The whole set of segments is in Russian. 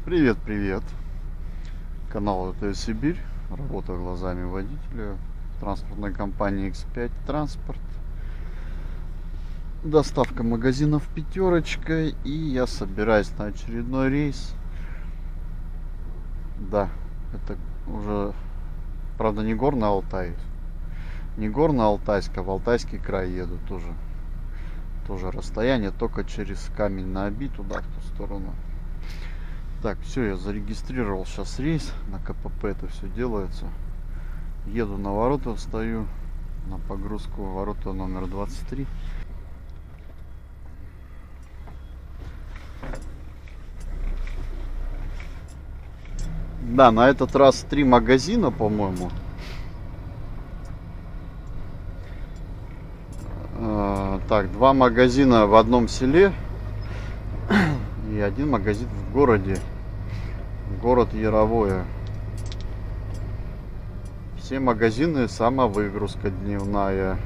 Привет, привет. Канал ТС Сибирь. Работаю глазами водителя транспортной компании X5 Транспорт. Доставка магазинов пятерочка. И я собираюсь на очередной рейс. Да, это уже, правда, не горный Алтай. Не горно-алтайск, а в Алтайский край еду тоже. Тоже расстояние, только через камень на Оби туда, в ту сторону. Так, все, я зарегистрировал сейчас рейс. На КПП это все делается. Еду на ворота, встаю на погрузку ворота номер 23. Да, на этот раз 3 магазина, по-моему. Так, 2 магазина в одном селе и 1 магазин в городе. Город Яровое. Все магазины самовыгрузка дневная.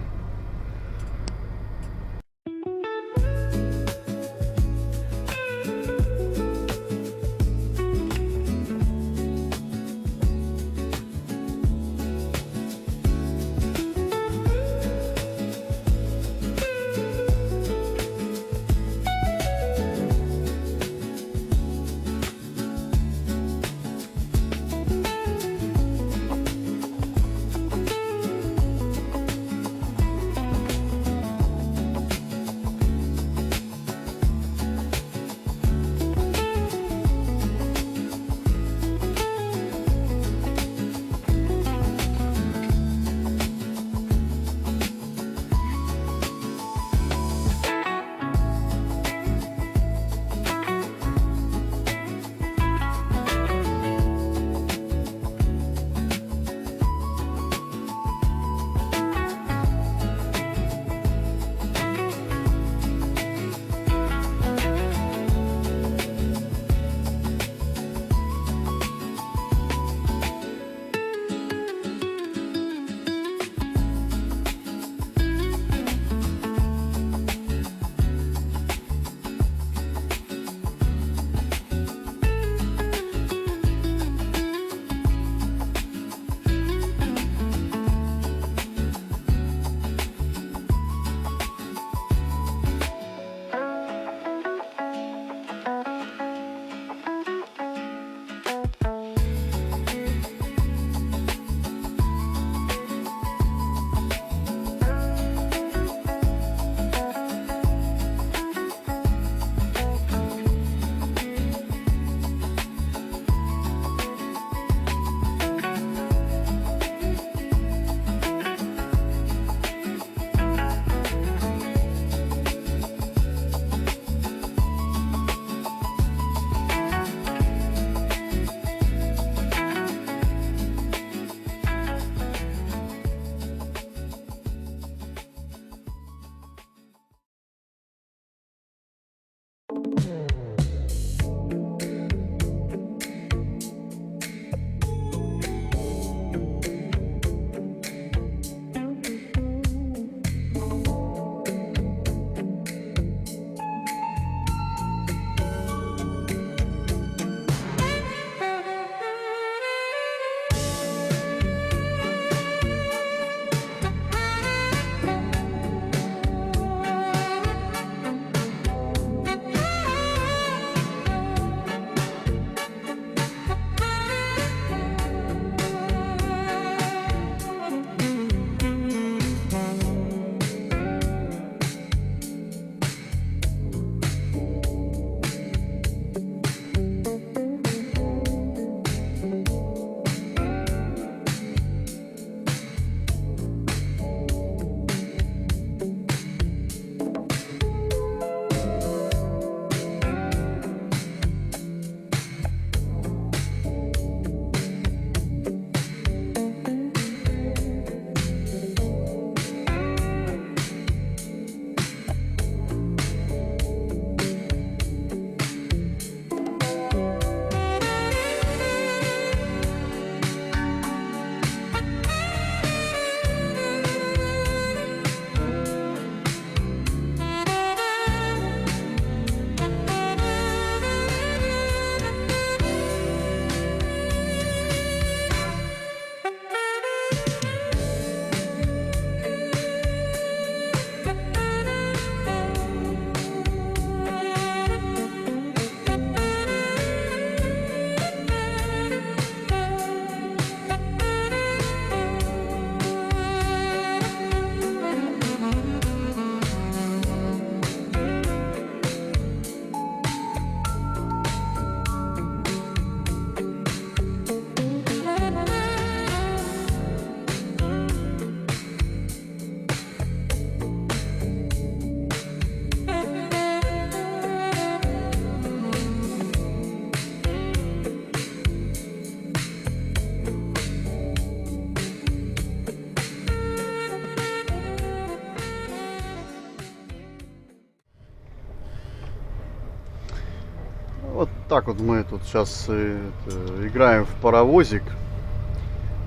Вот так вот мы тут сейчас играем в паровозик.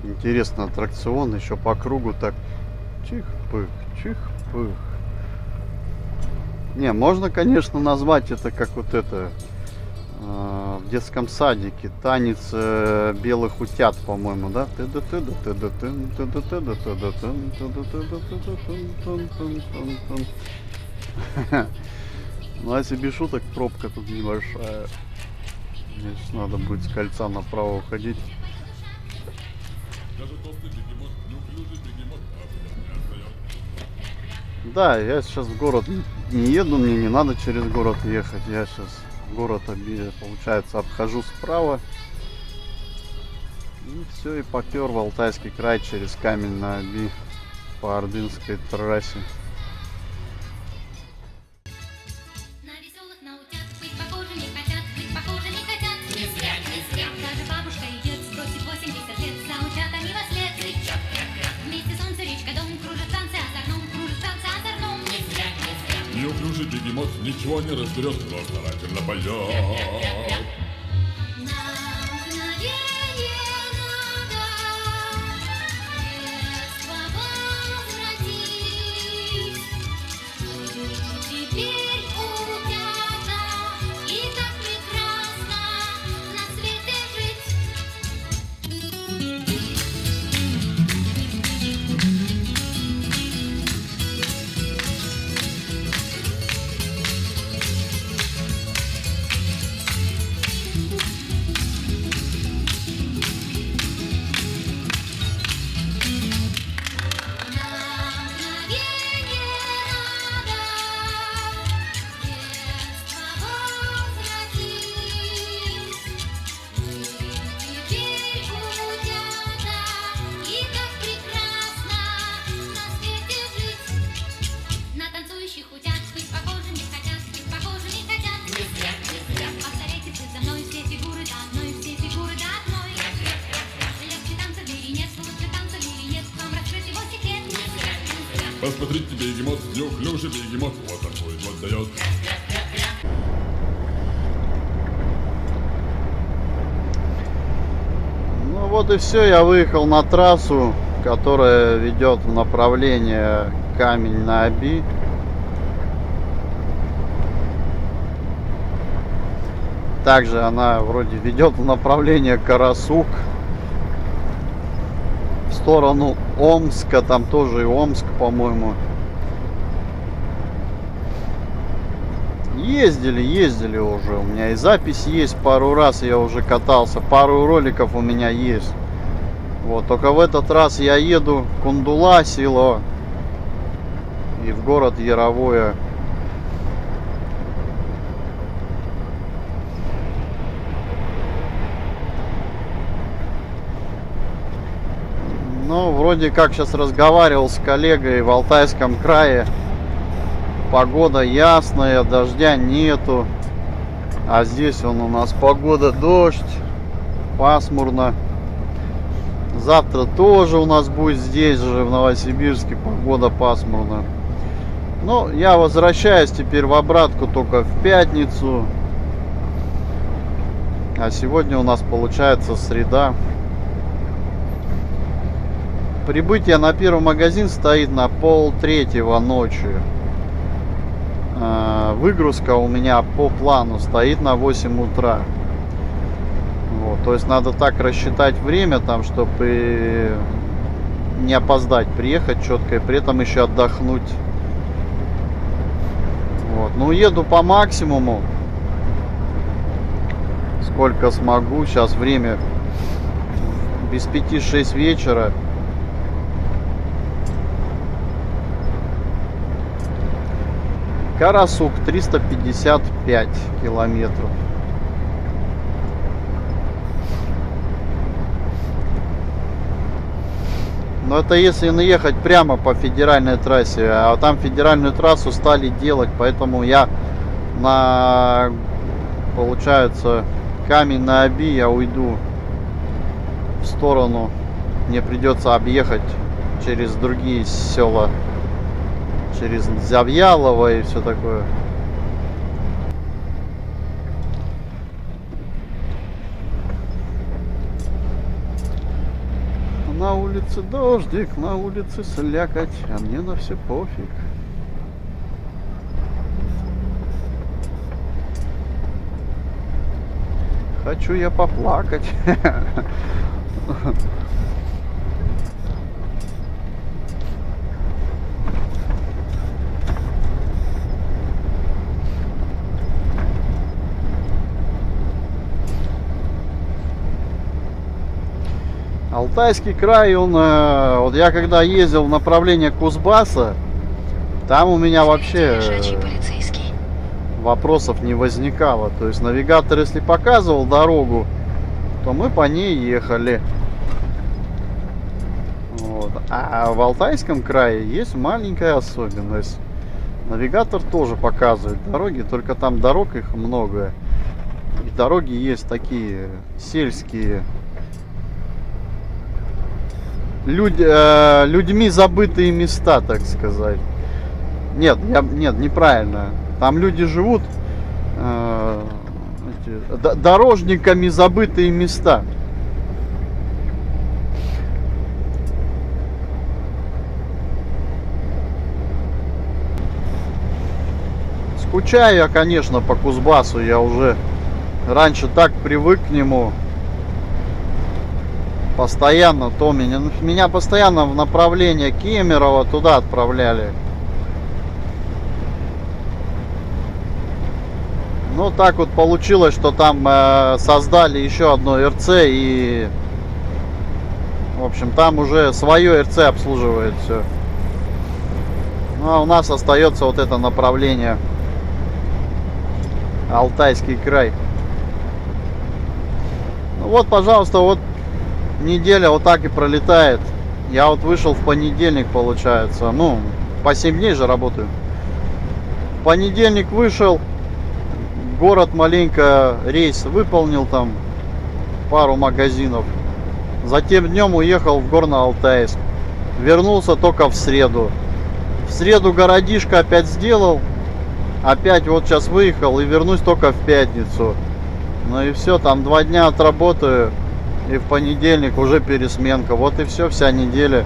Интересный аттракцион, еще по кругу так чих-пых, чих-пых. Не, можно, конечно, назвать это как вот это в детском садике танец белых утят, по-моему, да? Ну а если без шуток, пробка тут небольшая. Мне сейчас надо будет с кольца направо уходить. Да, я сейчас в город не еду, мне не надо через город ехать. Я сейчас город, получается, обхожу справа. И все, и попер в Алтайский край через камень на Оби по Ордынской трассе. Неуклюжий бегемот ничего не разберет, но старательно поет. Посмотрите, бегемот, неуклюжий бегемот, вот такой вот дает. Ну вот и все, я выехал на трассу, которая ведет в направление камень на Оби. Также она вроде ведет в направление Карасук. В сторону Омска, там тоже и Омск, по-моему. Ездили уже. У меня и запись есть, пару раз я уже катался. Пару роликов у меня есть. Вот, только в этот раз я еду в Кундула, село. И в город Яровое. Ну, вроде как сейчас разговаривал с коллегой в Алтайском крае. Погода ясная, дождя нету. А здесь у нас погода дождь, пасмурно. Завтра тоже у нас будет здесь же, в Новосибирске, погода пасмурно. Ну, я возвращаюсь теперь в обратку только в пятницу. А сегодня у нас получается среда. Прибытие на первый магазин стоит на 2:30 ночи. Выгрузка у меня по плану стоит на 8 утра. Вот, то есть надо так рассчитать время, там, чтобы не опоздать, приехать четко и при этом еще отдохнуть. Вот. Ну, еду по максимуму, сколько смогу. Сейчас время без 5-6 вечера. Карасук 355 километров. Но это если наехать прямо по федеральной трассе. А там федеральную трассу стали делать. Поэтому я на, получается, камень на Оби я уйду в сторону. Мне придется объехать через другие села. Через Завьялово и все такое. улице дождик, на улице слякоть, а мне на все пофиг. Хочу я поплакать. Алтайский край, он, вот я когда ездил в направлении Кузбасса, там у меня вообще Лежачий полицейский. вопросов не возникало. То есть навигатор, если показывал дорогу, то мы по ней ехали. Вот. А в Алтайском крае есть маленькая особенность. Навигатор тоже показывает дороги, только там дорог их много. И дороги есть такие сельские. Людьми забытые места, так сказать. Нет, неправильно. Там люди живут дорожниками забытые места. Скучаю я, конечно, по Кузбассу. Я уже раньше так привык к нему. Постоянно то меня постоянно в направлении Кемерово туда отправляли. Ну так вот получилось, что там создали еще одно РЦ, и в общем там уже свое РЦ обслуживает все. Ну а у нас остается вот это направление Алтайский край. Ну вот, пожалуйста, вот неделя вот так и пролетает. Я вот вышел в понедельник, получается. Ну, по 7 дней же работаю. В понедельник вышел. Город маленько, рейс выполнил, там пару магазинов. Затем днем уехал в Горно-Алтайск. Вернулся только в среду. В среду городишко опять сделал. Опять вот сейчас выехал и вернусь только в пятницу. Ну и все, там 2 дня отработаю. И в понедельник уже пересменка. Вот и все, вся неделя.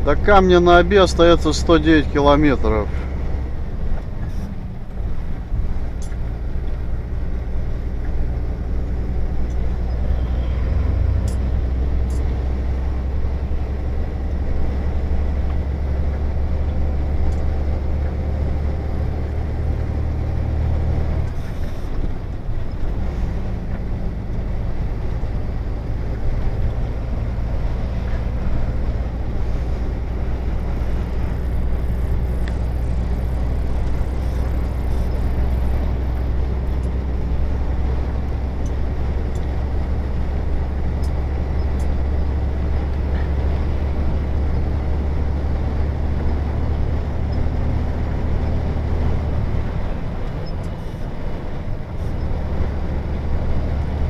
До Камня на Оби остается 109 километров.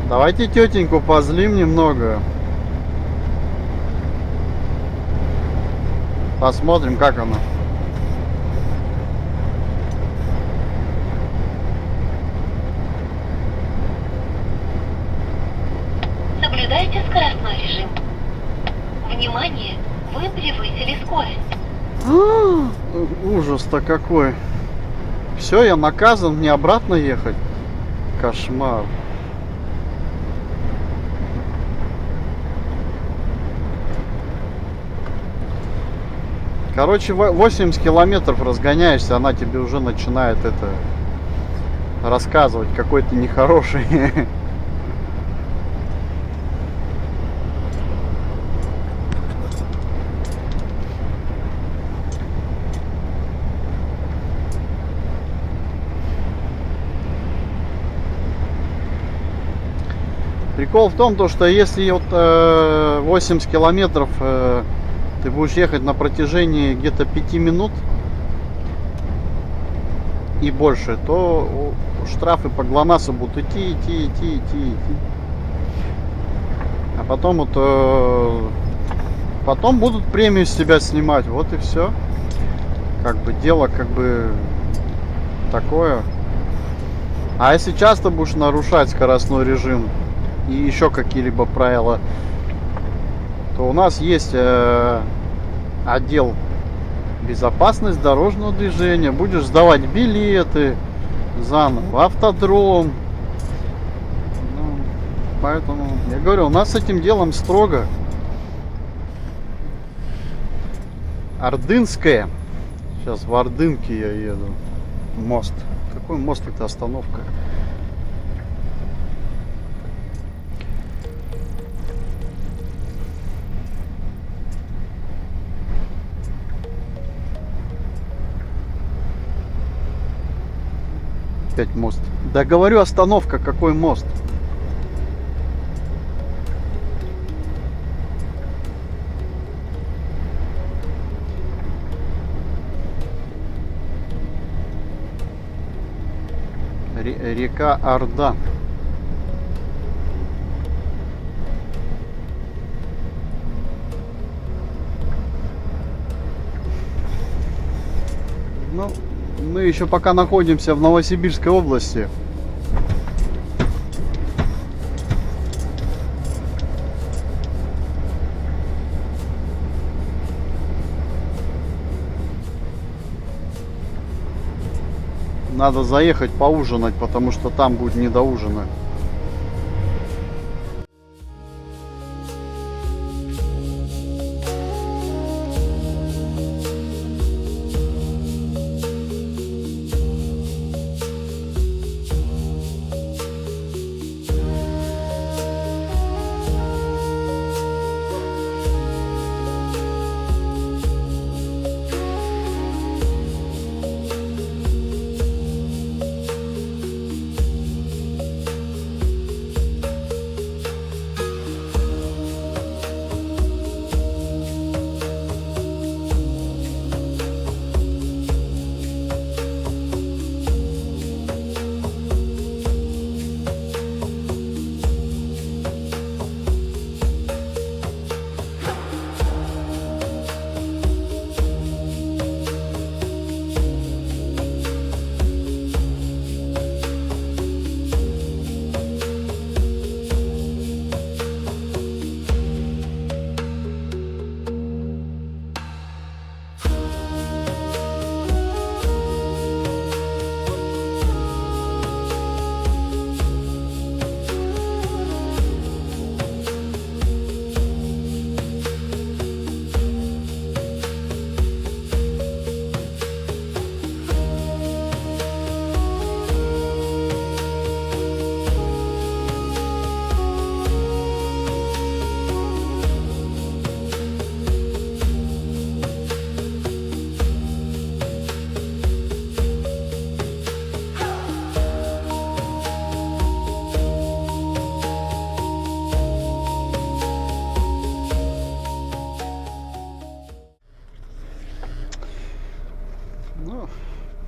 Давайте тетеньку позлим немного. Посмотрим, как она. Соблюдайте скоростной режим. Внимание, вы превысили скорость. Ужас-то какой. Все, я наказан, мне обратно ехать. Кошмар. Короче, 80 километров разгоняешься, она тебе уже начинает это рассказывать, какой ты нехороший. Прикол в том, то, что если вот 80 километров ты будешь ехать на протяжении где-то 5 минут и больше, то штрафы по ГЛОНАССу будут идти. А потом вот потом будут премию с тебя снимать. Вот и все. Как бы дело как бы такое. А если часто будешь нарушать скоростной режим и еще какие-либо правила, то у нас есть отдел безопасность дорожного движения. Будешь сдавать билеты заново, автодром. Ну, поэтому я говорю, у нас с этим делом строго. Ордынская. Сейчас в Ордынке я еду. Мост. Какой мост? Это остановка. Опять мост. Да говорю, остановка, какой мост? Река Орда. Ну, мы еще пока находимся в Новосибирской области. Надо заехать поужинать, потому что там будет не до ужина.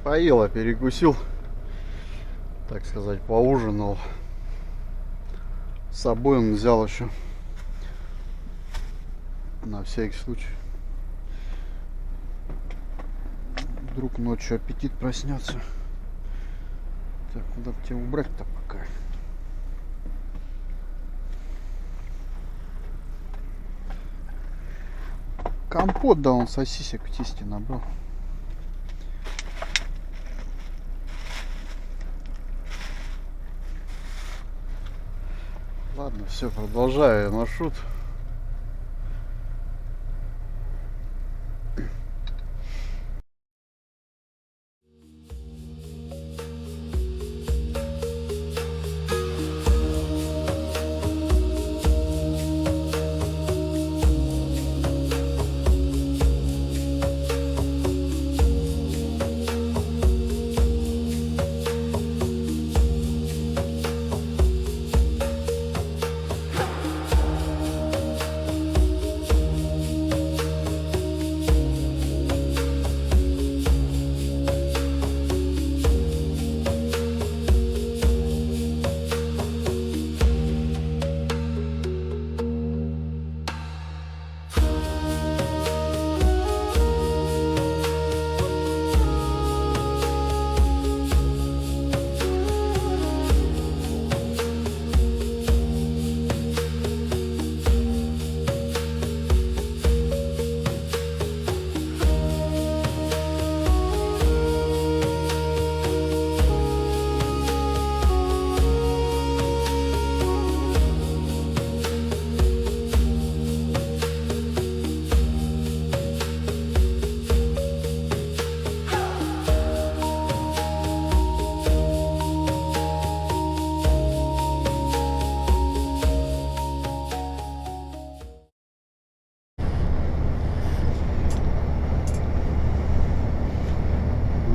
Поел, перекусил, так сказать, поужинал. С собой он взял еще на всякий случай. Вдруг ночью аппетит проснется. Так, куда бы тебя убрать-то пока? Компот, да, он сосисек в тесте набрал. Ладно, все, продолжаю маршрут.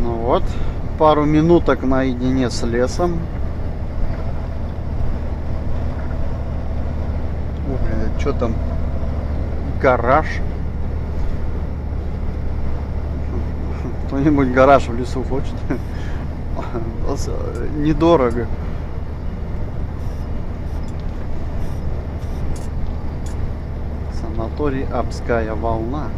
Вот, пару минуток наедине с лесом. О, блин, что там? Гараж. Кто-нибудь гараж в лесу хочет? Недорого. Санаторий Обская волна.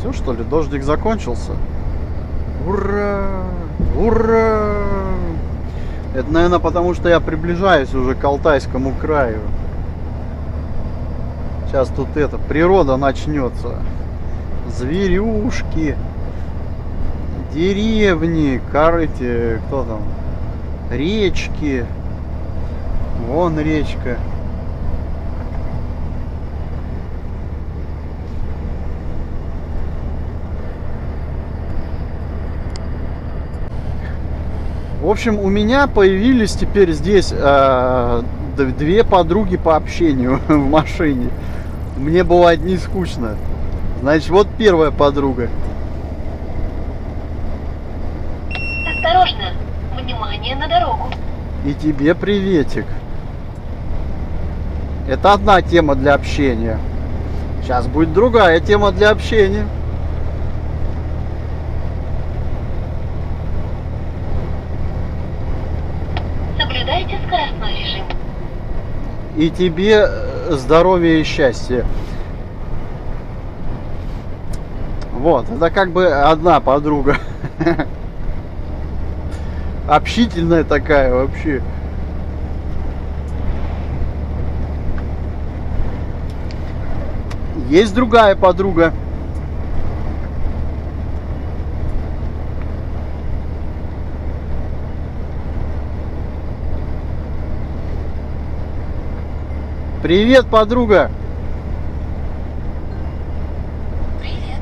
Все, что ли, дождик закончился? Ура! Ура! Это, наверное, потому что я приближаюсь уже к Алтайскому краю. Сейчас тут природа начнется. Зверюшки, деревни, корыти, кто там? Речки. Вон речка. В общем, у меня появились теперь здесь две подруги по общению в машине. Мне было одни скучно. Значит, вот первая подруга. Осторожно! Внимание на дорогу! И тебе приветик. Это одна тема для общения. Сейчас будет другая тема для общения. Соблюдайте скоростной режим. И тебе здоровья и счастья. Вот, это как бы одна подруга. Общительная такая вообще. Есть другая подруга. Привет, подруга. Привет.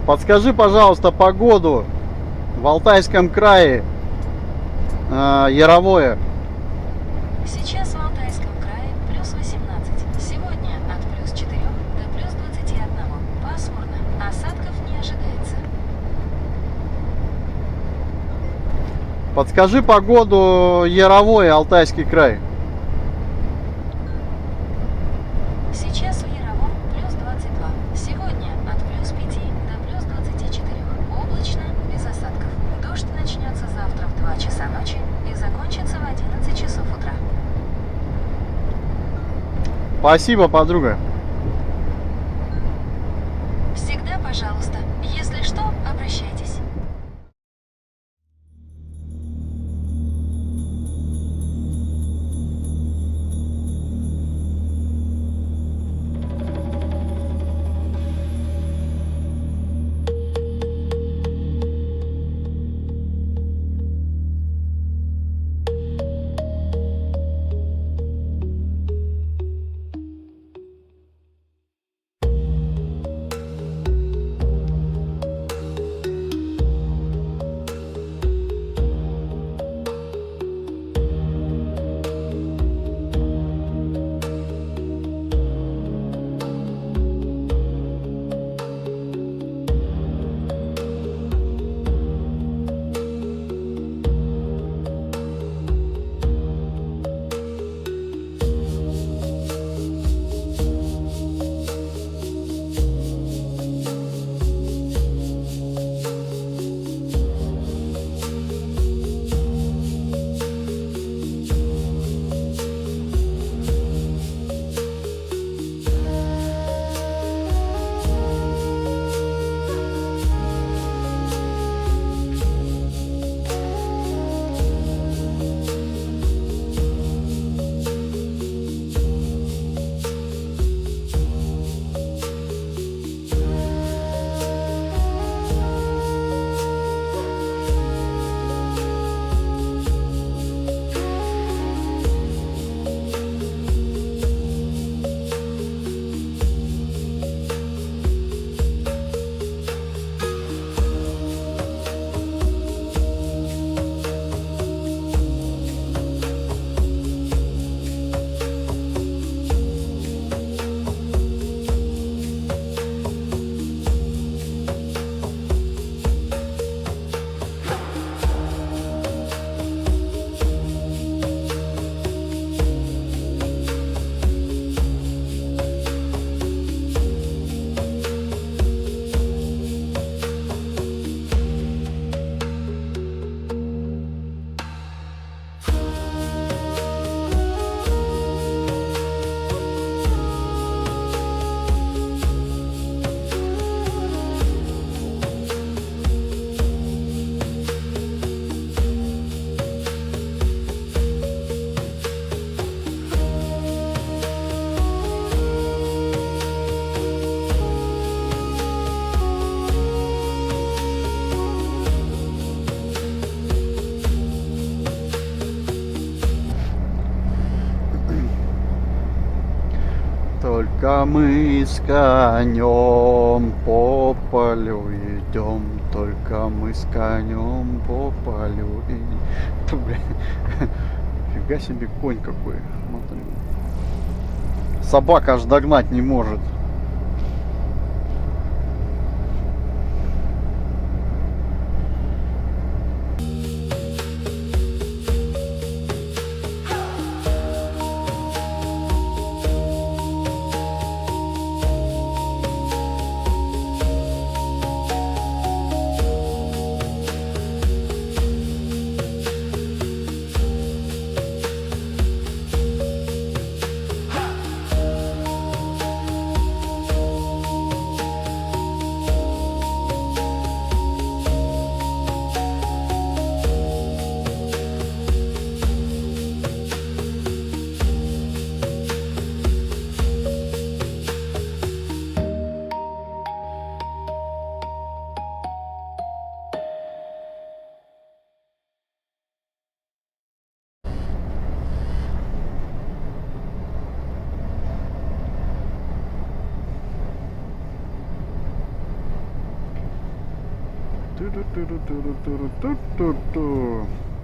Подскажи, пожалуйста, погоду в Алтайском крае. Яровое. Сейчас в Алтайском крае плюс 18. Сегодня от плюс 4 до плюс 21. Пасмурно. Осадков не ожидается. Подскажи погоду Яровое, Алтайский край. Сейчас в Яровом плюс 22. Сегодня от плюс 5 до плюс 24. Облачно, без осадков. Дождь начнется завтра в 2 часа ночи и закончится в 11 часов утра. Спасибо, подруга. Всегда, пожалуйста. Если что, обращайтесь. Только мы с конем по полю идем, только мы с конем по полю идем. Ту, бля, фига себе конь какой. Смотри. Собака аж догнать не может.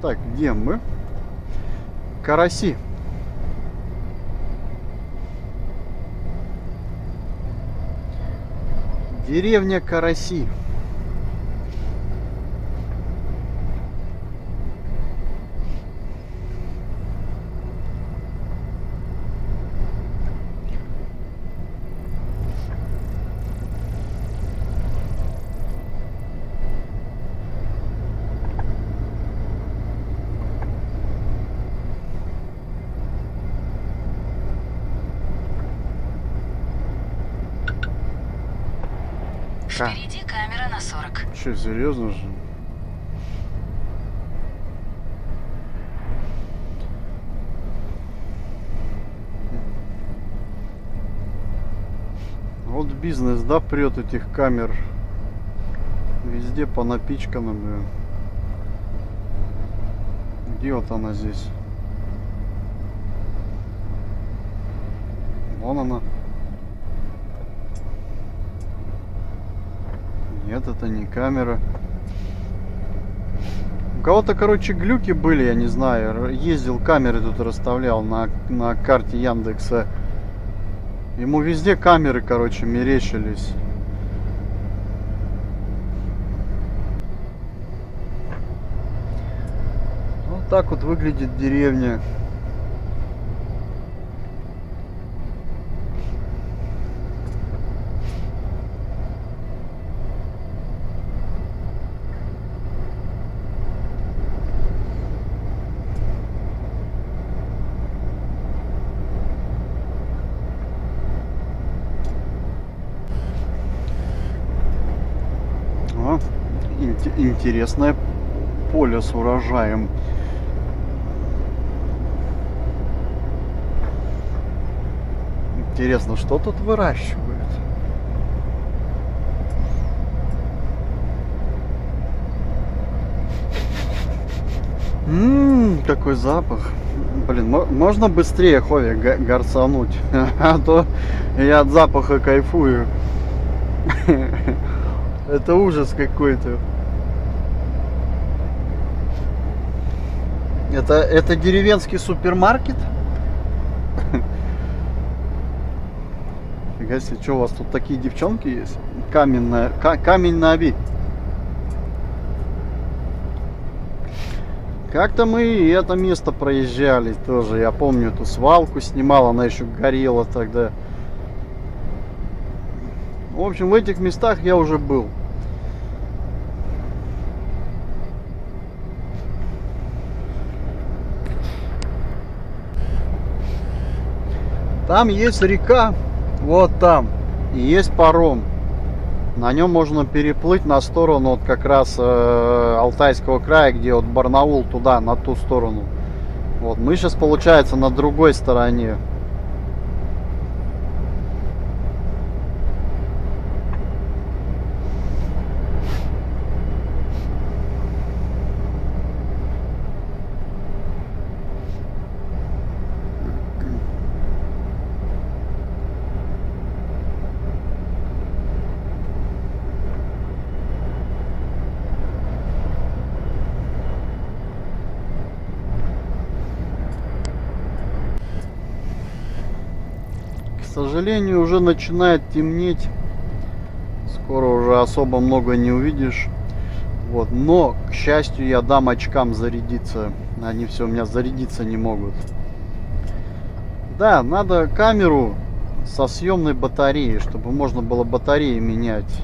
Так, где мы? Караси. Деревня Караси. Впереди камера на 40. Че, серьезно же? Вот бизнес, да, прет этих камер. Везде понапичкано, блин. Где вот она здесь? Вон она. Нет, это не камера. У кого-то, короче, глюки были, я не знаю. Ездил, камеры тут расставлял на карте Яндекса. Ему везде камеры, короче, мерещились. Вот так вот выглядит деревня. О, интересное поле с урожаем. Интересно, что тут выращивают? Какой запах. Блин, можно быстрее Ховик горцануть, а то я от запаха кайфую. Это ужас какой-то. Это деревенский супермаркет? Фига себе, что у вас тут такие девчонки есть? Камень на оби. Как-то мы и это место проезжали тоже. Я помню, эту свалку снимал, она еще горела тогда. В общем, в этих местах я уже был. Там есть река, вот там, и есть паром. На нем можно переплыть на сторону вот как раз Алтайского края, где вот Барнаул, туда, на ту сторону. Вот, мы сейчас, получается, на другой стороне. К сожалению, уже начинает темнеть. Скоро уже особо много не увидишь. Вот. Но, к счастью, я дам очкам зарядиться. Они все у меня зарядиться не могут. Да, надо камеру со съемной батареей, чтобы можно было батареи менять.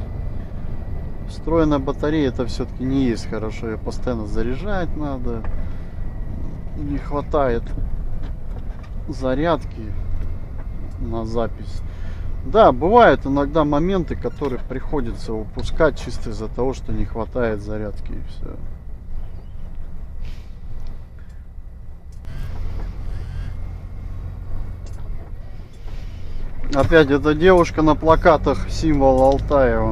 Встроенная батарея это все-таки не есть хорошо. Ее постоянно заряжать надо. Не хватает зарядки на запись. Да, бывают иногда моменты, которые приходится упускать чисто из-за того, что не хватает зарядки и все. Опять эта девушка на плакатах, символ Алтая.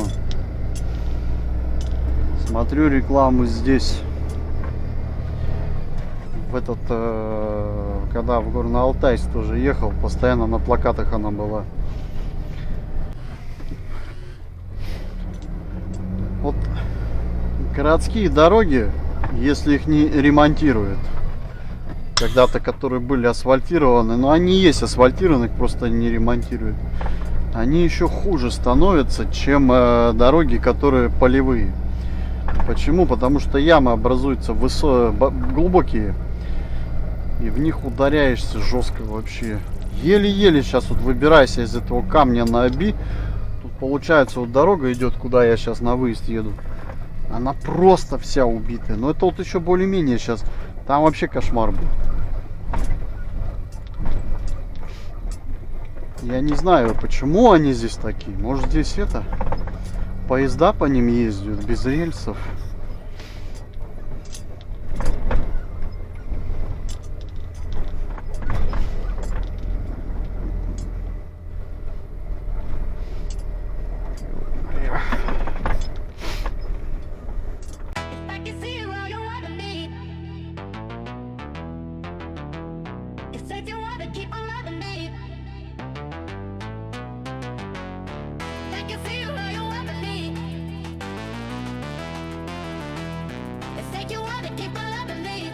Смотрю рекламу здесь. В этот, когда в Горно-Алтайск тоже ехал, постоянно на плакатах она была. Вот Городские дороги, если их не ремонтируют, когда-то которые были асфальтированы, но они есть асфальтированы, их просто не ремонтируют, они еще хуже становятся, чем дороги, которые полевые. Почему? Потому что ямы образуются глубокие, и в них ударяешься жестко вообще. Еле-еле сейчас вот выбирайся из этого камня на Оби. Тут получается вот дорога идет, куда я сейчас на выезд еду. Она просто вся убитая. Но это вот еще более-менее сейчас. Там вообще кошмар был. Я не знаю, почему они здесь такие. Может, здесь это... Поезда по ним ездят, без рельсов. I can see you all you wanna be. You said you wanna keep on loving me. I can see you all you wanna be. You said you wanna keep on loving me.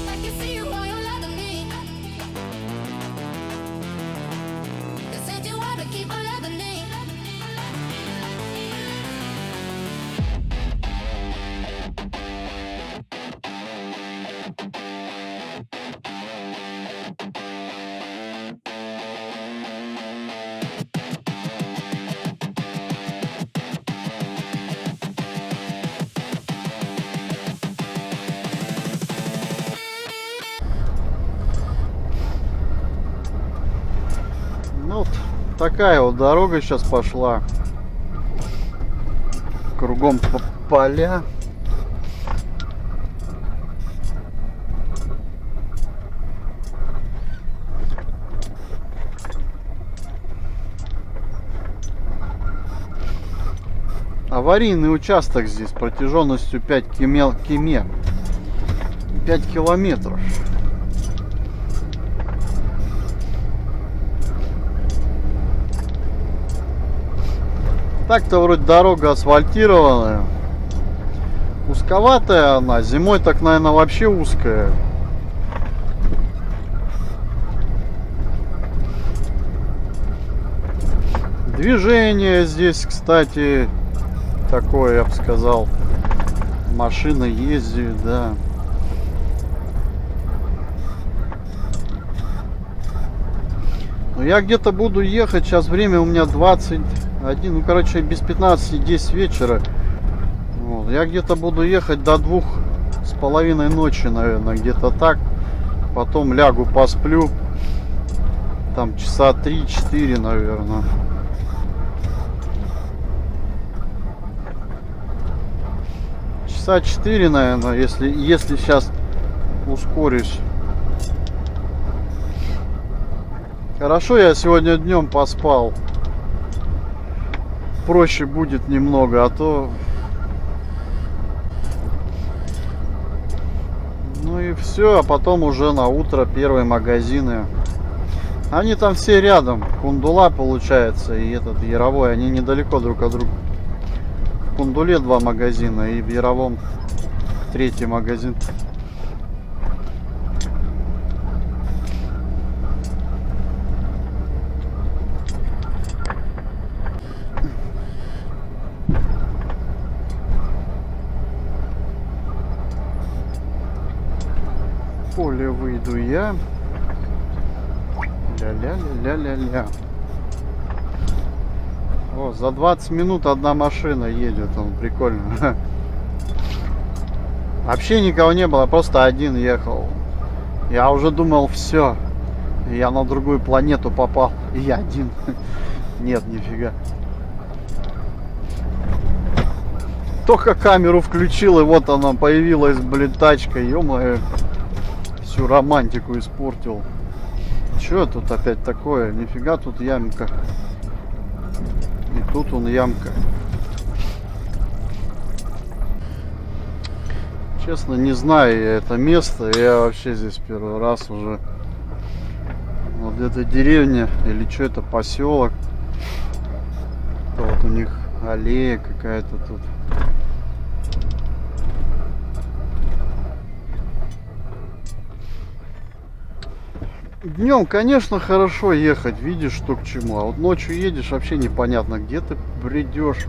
I can see you all you loving me. You said you wanna keep on loving me. Ну вот такая вот дорога сейчас пошла. Кругом поля. Аварийный участок здесь протяженностью 5 километров. Так-то вроде дорога асфальтированная. Узковатая она. Зимой так, наверное, вообще узкая. Движение здесь, кстати, такое, я бы сказал. Машины ездят, да. Но я где-то буду ехать. Сейчас время у меня 21, ну короче без 15 10 вечера. Вот. Я где-то буду ехать до 2:30 ночи, наверное, где-то так. Потом лягу, посплю. Там часа 3-4, наверное. Часа 4, наверное, если сейчас ускорюсь. Хорошо, я сегодня днем поспал. Проще будет немного, а то... Ну и все, а потом уже на утро первые магазины. Они там все рядом. Кундула, получается, и этот Яровой, они недалеко друг от друга. В Кундуле 2 магазина и в Яровом 3-й магазин. В поле выйду я. Ля-ля-ля-ля-ля-ля. О, за 20 минут одна машина едет, он прикольно. Вообще никого не было, просто один ехал. Я уже думал, все, я на другую планету попал. И я один. Нет, нифига. только камеру включил, и вот она появилась, блин, тачка, ё-моё. Всю романтику испортил. Чё тут опять такое? Нифига, тут ямка. И тут он ямка. Честно, не знаю я это место. Я вообще здесь первый раз уже. Вот эта деревня, или что это, поселок. Это вот у них аллея какая-то тут. Днем, конечно, хорошо ехать, видишь, что к чему. А вот ночью едешь, вообще непонятно, где ты бредешь.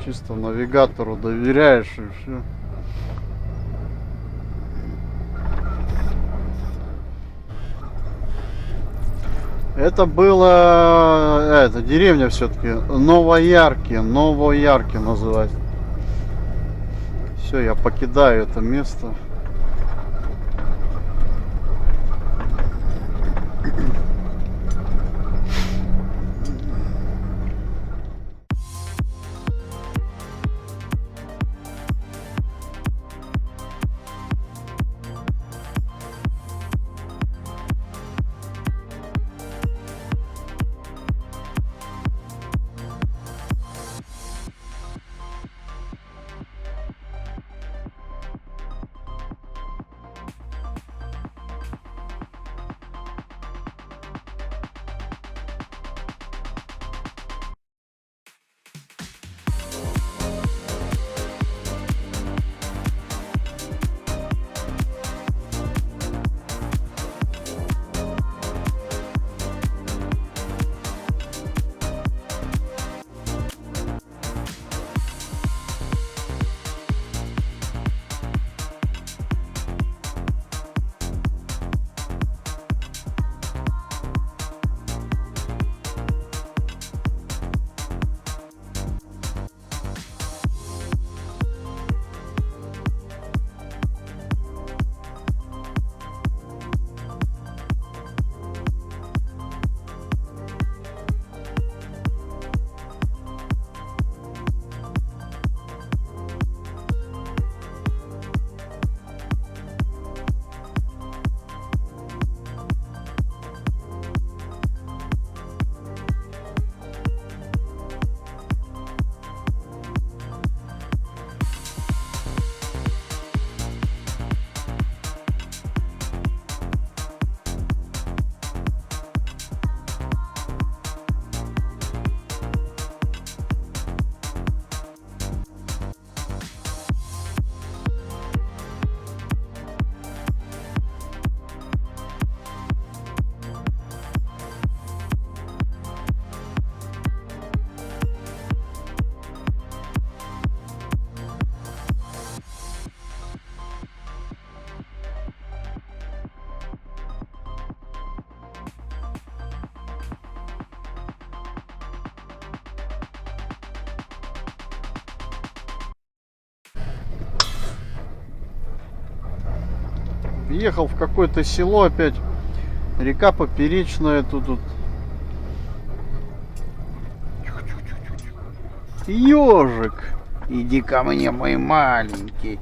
Чисто навигатору доверяешь и все. Это было... Это деревня все-таки. Новоярки. Новоярки называется. Все, я покидаю это место. Ехал в какое-то село опять. Река поперечная тут. Ежик, иди ко мне, мой маленький.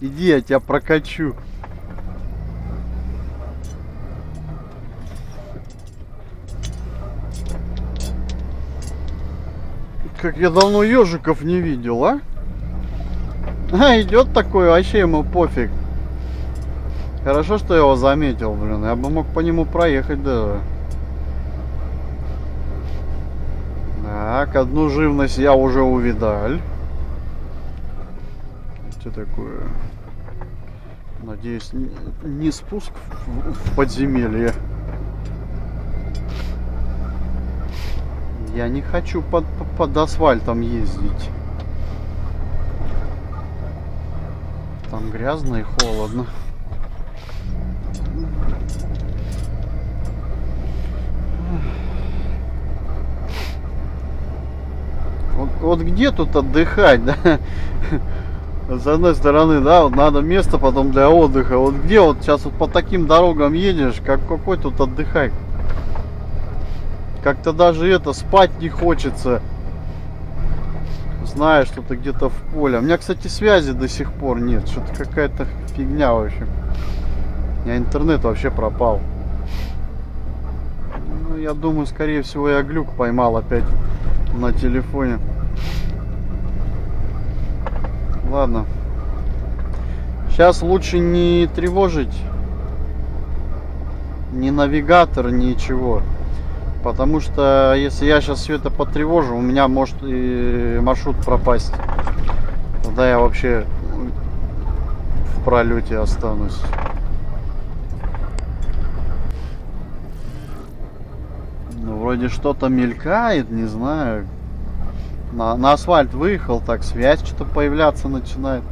Иди, я тебя прокачу. Как я давно ежиков не видел, а? Идет такой, вообще ему пофиг. Хорошо, что я его заметил, блин. Я бы мог по нему проехать, да. Так, одну живность я уже увидал. Что такое? Надеюсь, не спуск в подземелье. Я не хочу под асфальтом ездить. Там грязно и холодно. Вот где тут отдыхать, да? С одной стороны, да, вот надо место потом для отдыха. Вот где вот сейчас вот по таким дорогам едешь, какой тут отдыхать? Как-то даже это, спать не хочется. Знаешь, что ты где-то в поле. У меня, кстати, связи до сих пор нет. Что-то какая-то фигня вообще. У меня интернет вообще пропал. Ну, я думаю, скорее всего, я глюк поймал опять на телефоне. Ладно. Сейчас лучше не тревожить ни навигатор, ничего. Потому что если я сейчас все это потревожу, у меня может и маршрут пропасть. Тогда я вообще в пролете останусь. Ну, вроде что-то мелькает, не знаю. На асфальт выехал, так связь что-то появляться начинает.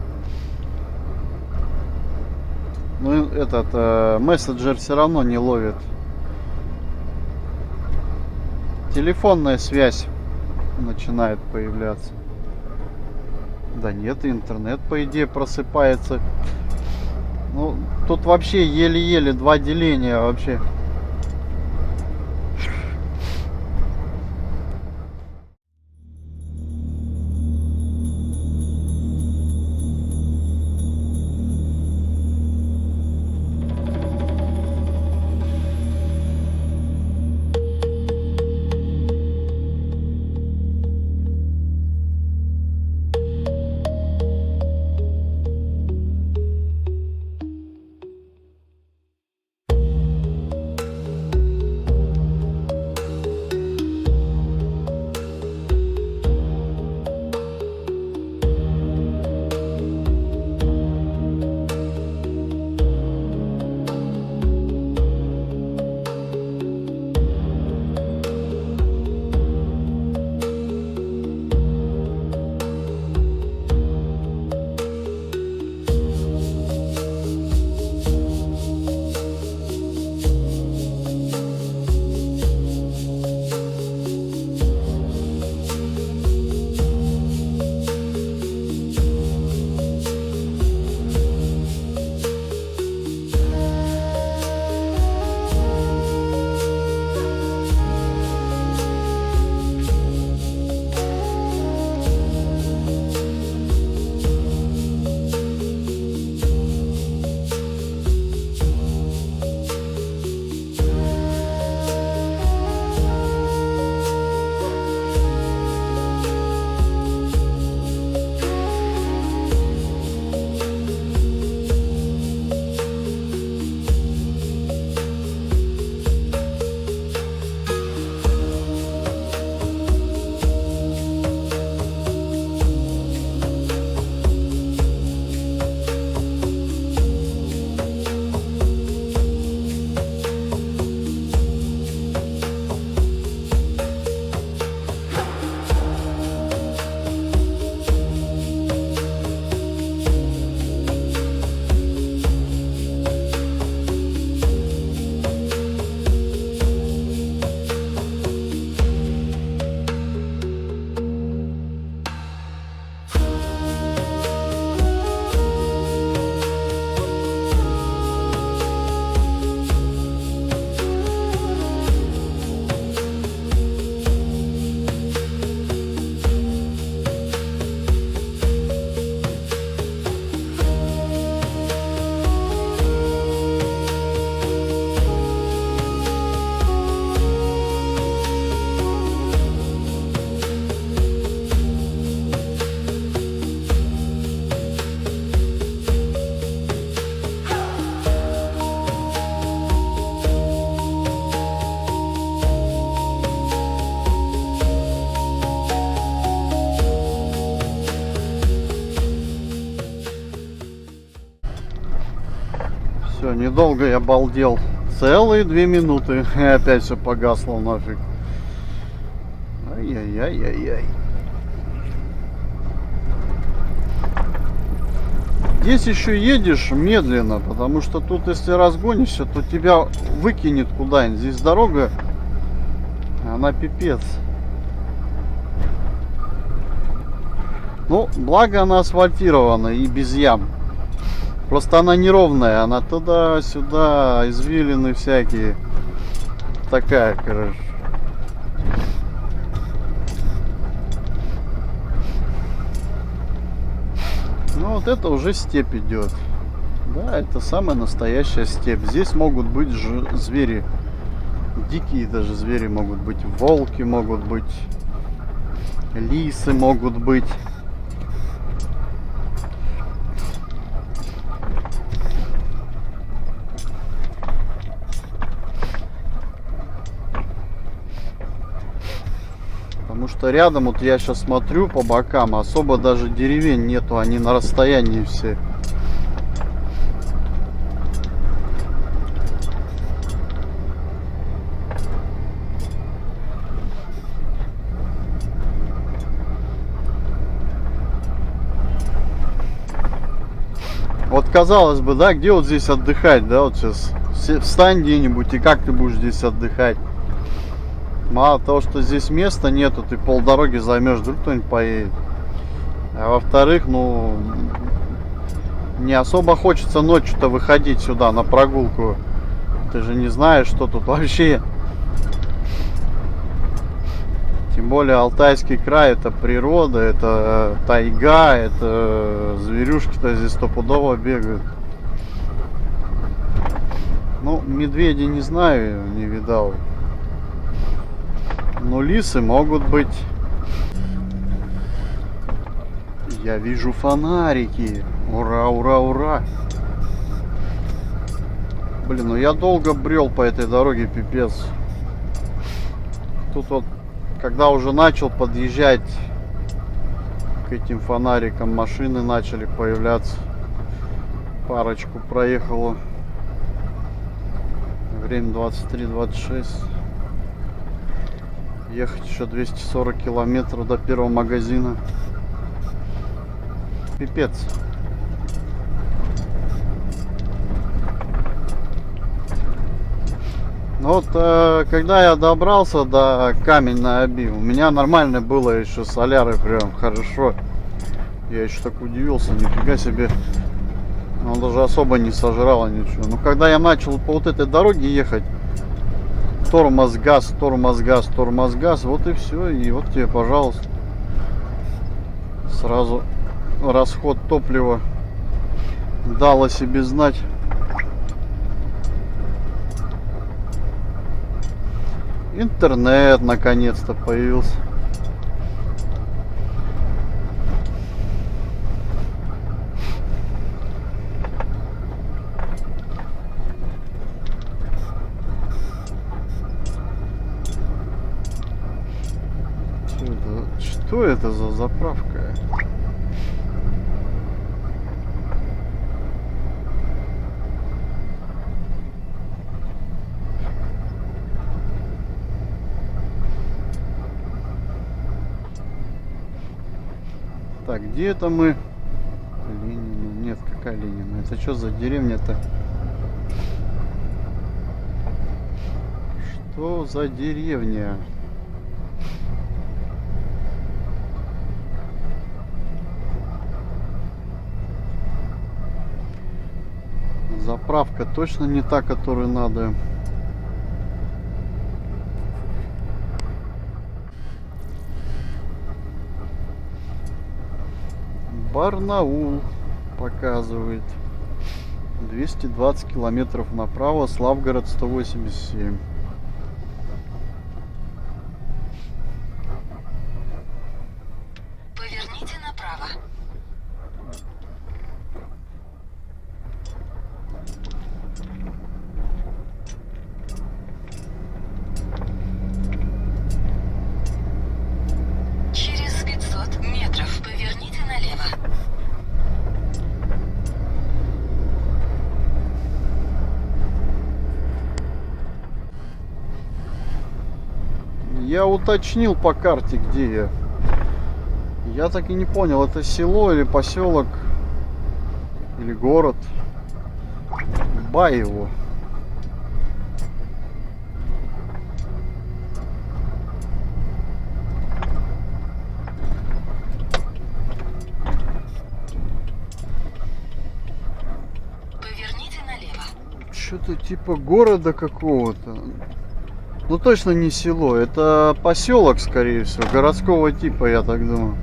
Ну, этот мессенджер все равно не ловит. Телефонная связь начинает появляться. Да нет, интернет, по идее, просыпается. Ну, тут вообще еле-еле 2 деления вообще. Все, недолго я балдел. Целые 2 минуты. И опять все погасло нафиг. Ай-яй-яй-яй-яй. Здесь еще едешь медленно, потому что тут, если разгонишься, то тебя выкинет куда-нибудь. Здесь дорога, она пипец. Ну, благо она асфальтирована и без ям. Просто она неровная, она туда-сюда, извилины всякие. Такая, короче. вот это уже степь идет. Да, это самая настоящая степь. Здесь могут быть звери. Дикие даже звери могут быть. Волки могут быть. Лисы могут быть. Потому что рядом, вот я сейчас смотрю по бокам, особо даже деревень нету, они на расстоянии все. Вот казалось бы, да, где вот здесь отдыхать, да, вот сейчас встань где-нибудь, и как ты будешь здесь отдыхать? Мало того, что здесь места нету, ты полдороги займешь, вдруг кто-нибудь поедет. А во-вторых, ну, не особо хочется ночью-то выходить сюда на прогулку. Ты же не знаешь, что тут вообще. Тем более Алтайский край — это природа, это тайга, это зверюшки-то здесь стопудово бегают. Ну, медведи не знаю, не видал. Но лисы могут быть. Я вижу фонарики. Ура, ура, ура. Блин, ну я долго брел по этой дороге, пипец. Тут вот, когда уже начал подъезжать к этим фонарикам, машины начали появляться. Парочку проехало. Время 23:26. Ехать еще 240 километров до первого магазина. Пипец. Ну вот, когда я добрался до Камень-на-Оби, у меня нормально было еще соляры, прям хорошо. Я еще так удивился, нифига себе. Он даже особо не сожрал ничего. Но когда я начал по вот этой дороге ехать, тормоз, газ, тормоз, газ, тормоз, газ, вот и все. И вот тебе, пожалуйста, сразу расход топлива дал о себе знать. Интернет наконец-то появился. Что это за заправка? Так, где это мы? Ленина. Нет, какая Ленина? Это что за деревня-то? Что за деревня? Заправка точно не та, которую надо. Барнаул показывает. 220 километров направо, Славгород 187. Поверните направо. Через 500 метров поверните налево. Я уточнил по карте, где я. Я так и не понял, это село или поселок, или город. Баево. Поверните налево. Что-то типа города какого-то. Ну точно не село, это поселок, скорее всего, городского типа, я так думаю.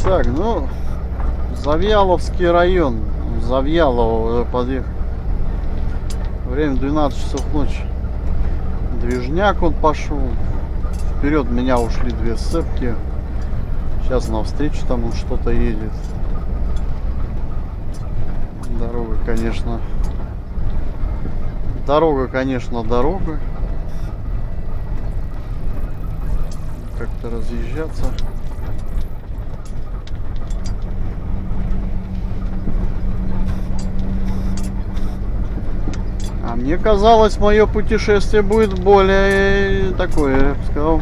Так, ну, Завьяловский район. Завьялово уже подъехал. Время 12 часов ночи. Движняк он пошел. Вперед меня ушли две сцепки. Сейчас навстречу там он что-то едет. Дорога, конечно, дорога. Как-то разъезжаться. А мне казалось, мое путешествие будет более такое, я бы сказал.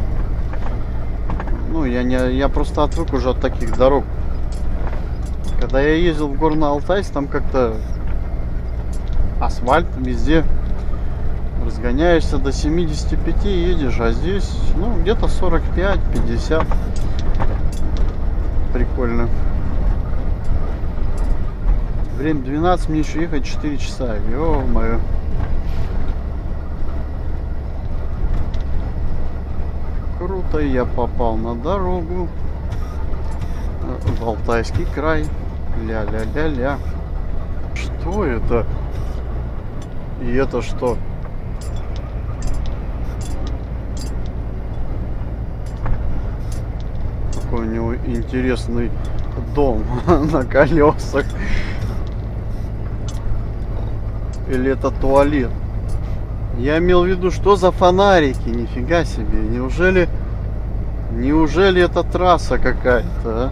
Ну, я просто отвык уже от таких дорог. Когда я ездил в Горно-Алтайск, там как-то асфальт везде. Разгоняешься до 75, едешь, а здесь, ну, где-то 45-50. Прикольно. Время 12, мне еще ехать 4 часа. Ё-моё. Круто, я попал на дорогу в Алтайский край. Ля-ля-ля-ля. Что это? И это что? Какой у него интересный дом на колесах. Или это туалет? Я имел в виду, что за фонарики? Нифига себе. Неужели это трасса какая-то, а?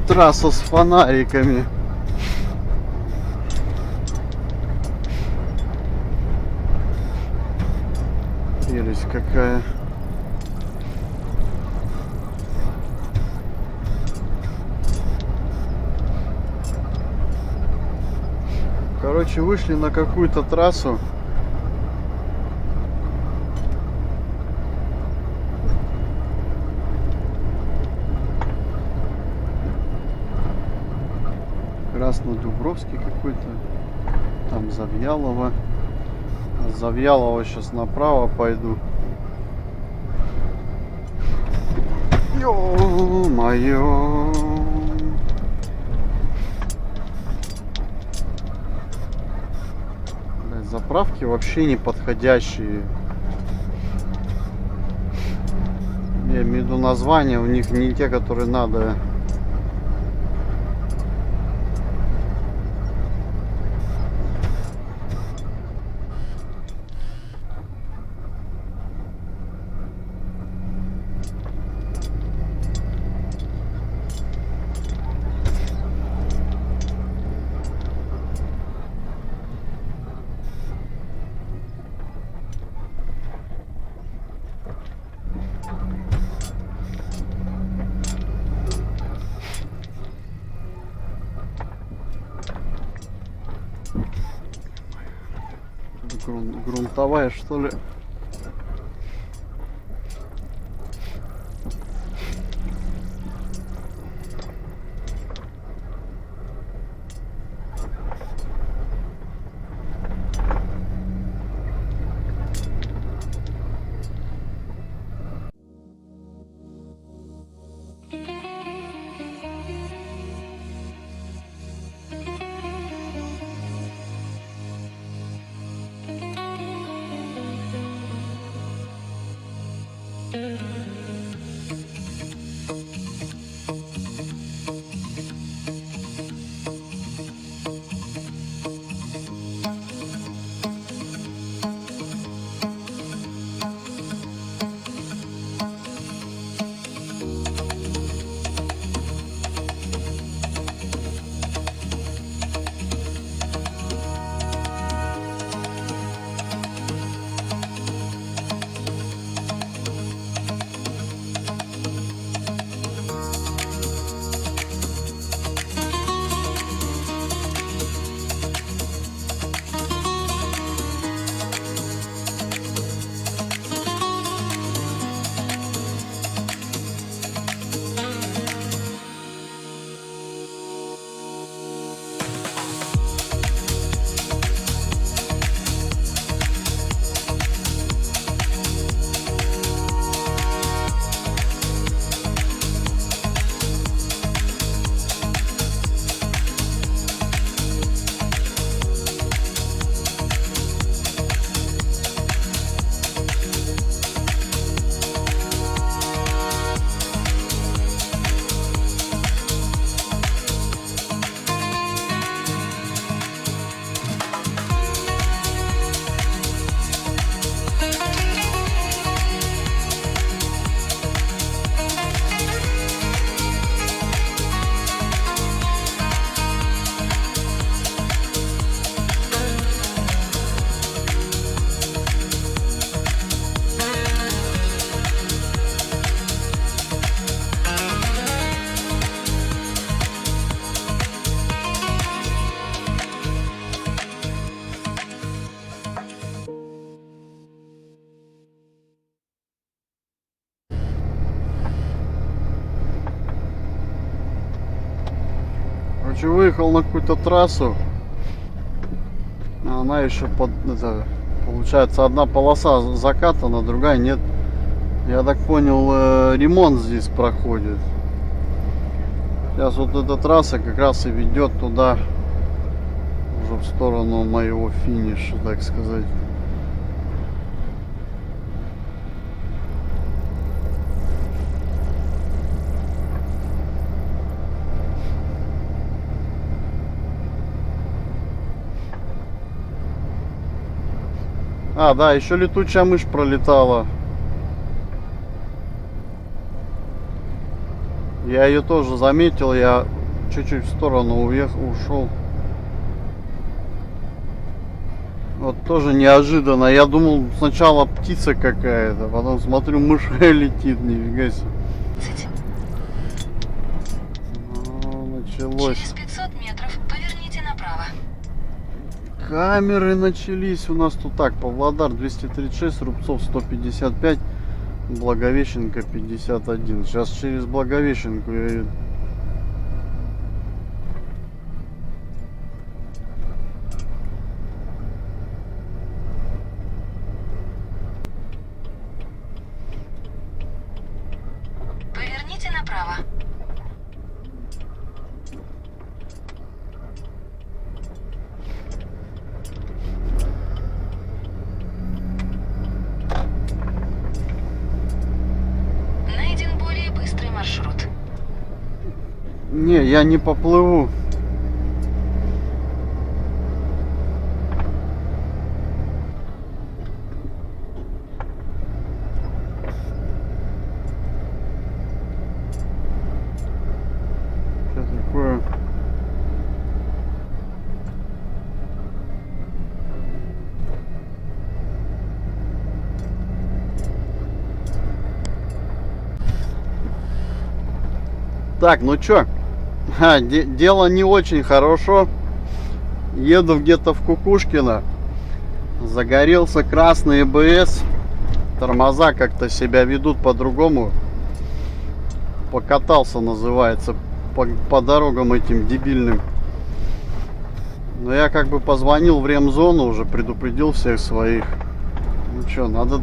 Трасса с фонариками. Прелесть какая. Короче, вышли на какую-то трассу. Краснодубровский какой-то. Там Завьялово. С Завьялова сейчас направо пойду. Ё-моё. Блядь, заправки вообще не подходящие. Я имею в виду названия, у них не те, которые надо. Грунтовая, что ли? Короче, выехал на какую-то трассу. А она еще получается, одна полоса закатана, другая нет. Я так понял, ремонт здесь проходит. Сейчас вот эта трасса как раз и ведет туда, уже в сторону моего финиша, так сказать. А, да, еще летучая мышь пролетала. Я ее тоже заметил, я чуть-чуть в сторону ушел. Вот тоже неожиданно. Я думал сначала птица какая-то, потом смотрю, мышь летит, нифига себе. Началось. Через 500 метров поверните направо. Камеры начались у нас тут так. Павлодар 236, Рубцов 155, Благовещенко 51. Сейчас через Благовещенку я еду. Поверните направо. Найден более быстрый маршрут. Не, я не поплыву. Что такое? Так, ну чё? Дело не очень хорошо. Еду где-то в Кукушкино. Загорелся красный ЭБС. Тормоза как-то себя ведут по-другому. Покатался, называется, по дорогам этим дебильным. Но я как бы позвонил в ремзону, уже предупредил всех своих. Ну чё, надо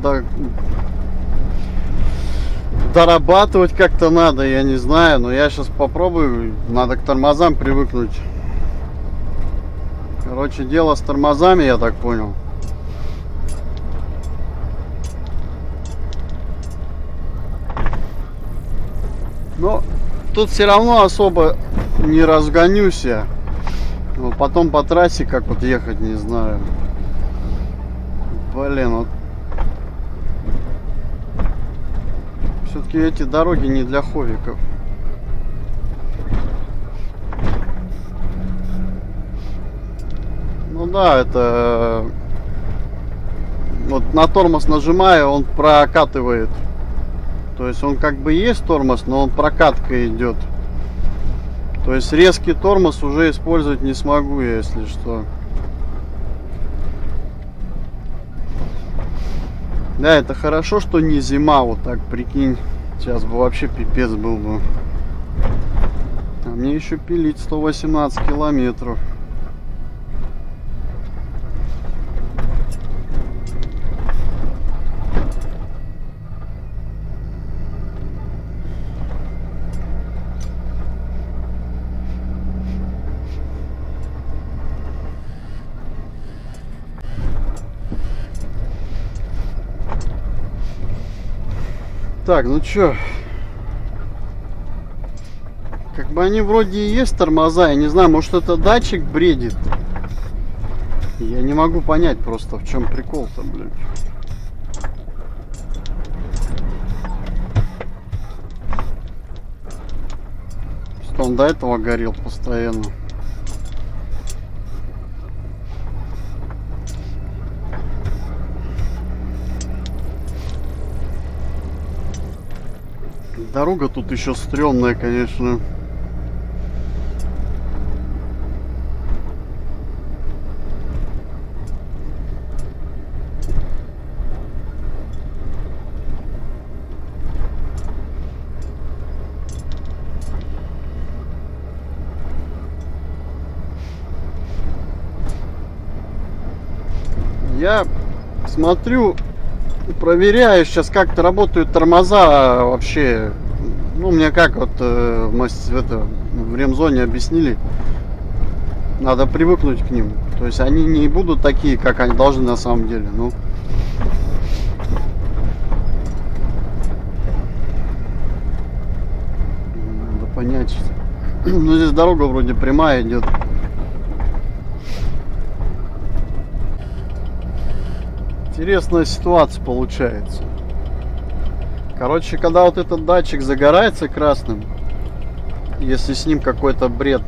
дорабатывать как-то надо, я не знаю, но я сейчас попробую, надо к тормозам привыкнуть. Короче, дело с тормозами, я так понял. Но тут все равно особо не разгонюсь я. Но потом по трассе как вот ехать, не знаю. Блин, вот. Все-таки эти дороги не для ховиков. Ну да, это... Вот на тормоз нажимаю, он прокатывает. То есть он как бы есть тормоз, но он прокатка идет. То есть резкий тормоз уже использовать не смогу я, если что. Да, это хорошо, что не зима, вот так, прикинь. Сейчас бы вообще пипец был бы. А мне еще пилить 118 километров. Так, ну чё? Как бы они вроде и есть тормоза, я не знаю, может это датчик бредит. Я не могу понять просто, в чем прикол-то, блядь. Что он до этого горел постоянно. Дорога тут еще стрёмная, конечно. Я смотрю, проверяю сейчас, как-то работают тормоза вообще. Ну, мне как вот мы в ремзоне объяснили, надо привыкнуть к ним. То есть они не будут такие, как они должны на самом деле. Ну, надо понять. Ну, здесь дорога вроде прямая идет. Интересная ситуация получается. Короче, когда вот этот датчик загорается красным, если с ним какой-то бред,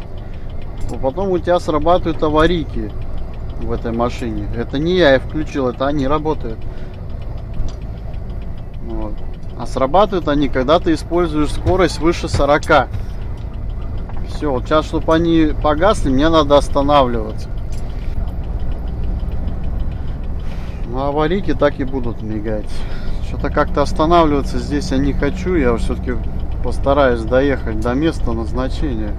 то потом у тебя срабатывают аварийки в этой машине. Это не я их включил, это они работают. Вот. А срабатывают они, когда ты используешь скорость выше 40. Все, вот сейчас, чтобы они погасли, мне надо останавливаться. Ну, аварийки так и будут мигать. Что-то как-то останавливаться здесь я не хочу. Я все-таки постараюсь доехать до места назначения.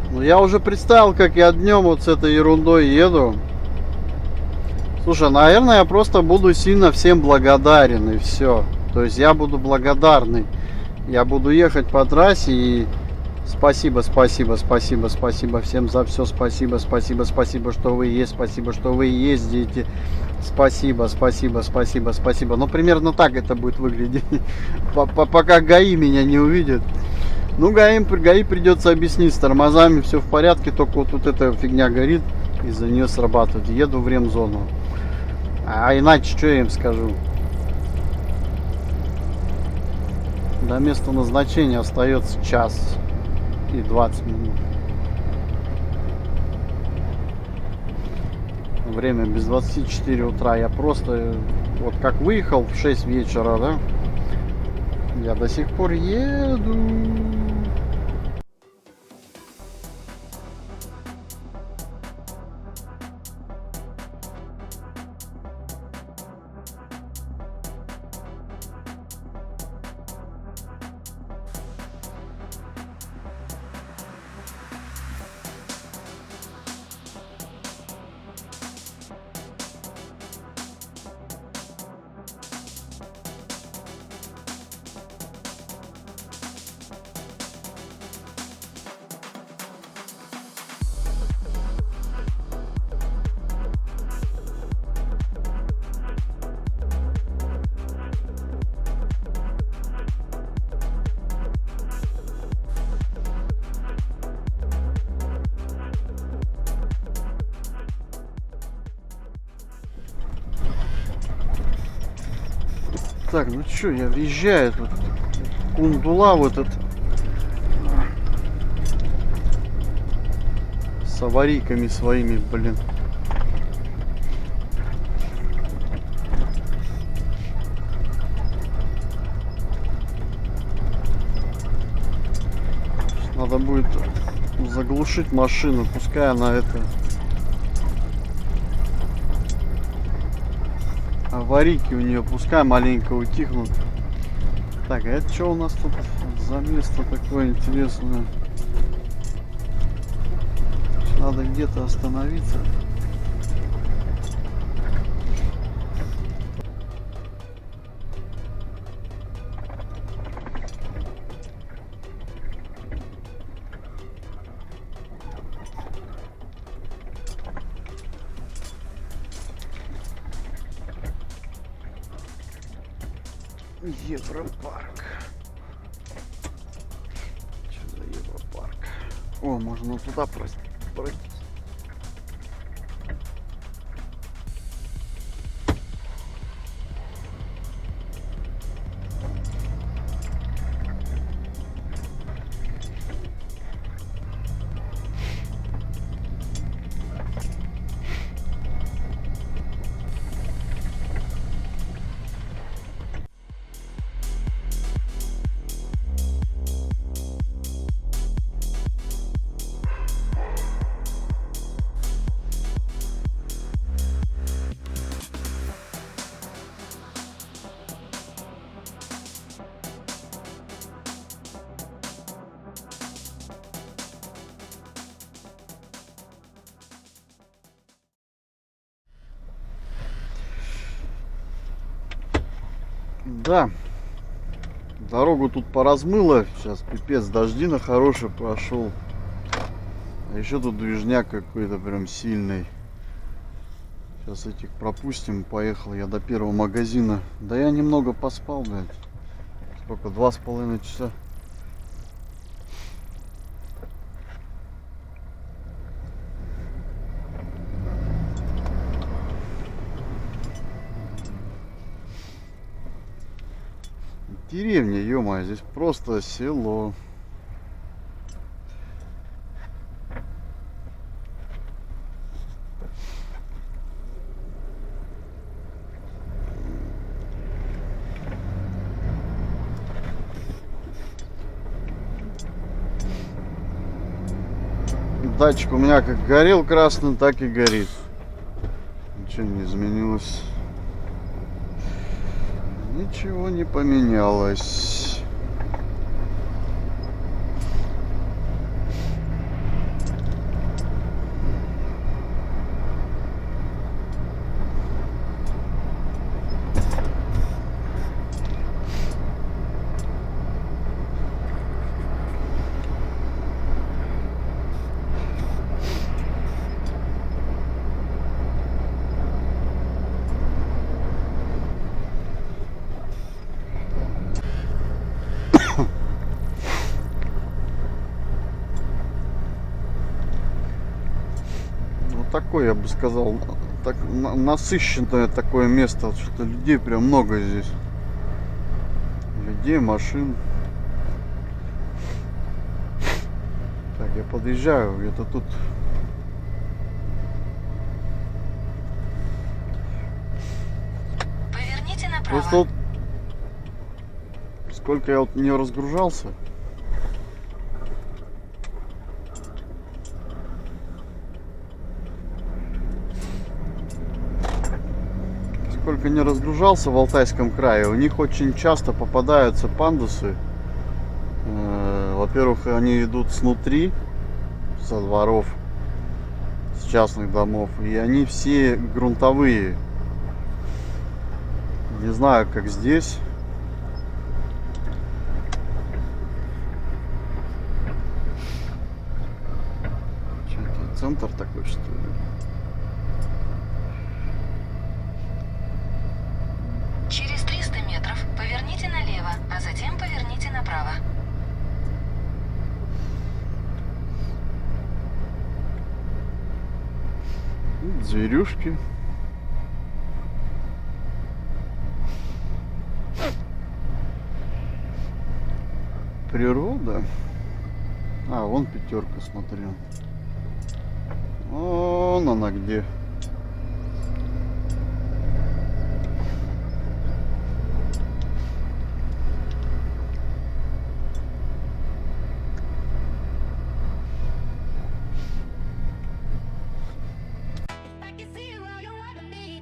Ну, я уже представил, как я днем вот с этой ерундой еду. Слушай, наверное, я просто буду сильно всем благодарен, и все. То есть я буду благодарный. Я буду ехать по трассе и спасибо, спасибо, спасибо, спасибо всем за все. Спасибо, спасибо, спасибо, что вы есть. Спасибо, что вы ездите. Спасибо, спасибо, спасибо, спасибо. Ну, примерно так это будет выглядеть. Пока ГАИ меня не увидит. Ну, ГАИ придется объяснить, с тормозами все в порядке, только вот эта фигня горит, из-за нее срабатывает. Еду в ремзону. А иначе, что я им скажу? До места назначения остается час и 20 минут. Время без 24 утра. Я просто, вот как выехал в 6 вечера, да, я до сих пор еду. Так, ну чё, я въезжаю тут. Кундула вот этот. С аварийками своими, блин. Надо будет заглушить машину, пускай она это... Аварийки у нее пускай маленько утихнут. Так, а это что у нас тут за место такое интересное? Надо где-то остановиться. Европарк. Что за Европарк? О, можно туда пройти. Да, дорогу тут поразмыло, сейчас пипец, дождина хороший прошел, а еще тут движняк какой-то прям сильный. Сейчас этих пропустим, поехал я до первого магазина. Да я немного поспал, блядь, сколько, 2,5 часа. Деревня, ё-моё, здесь просто село. Датчик у меня как горел красным, так и горит. Ничего не изменилось. Ничего не поменялось. такое, я бы сказал, так, насыщенное такое место. Вот что-то людей прям много здесь. Людей, машин. Так, я подъезжаю, где-то тут. Поверните направо. Просто вот сколько я вот не разгружался. Сколько не разгружался в Алтайском крае, у них очень часто попадаются пандусы. Во-первых, они идут снутри, со дворов, с частных домов, и они все грунтовые. Не знаю, как здесь. Что-то центр такой, что ли? Через 300 метров поверните налево, а затем поверните направо. Зверюшки. Природа. А, вон пятерка, смотрю. Вон она где. I can see you all you wanna be.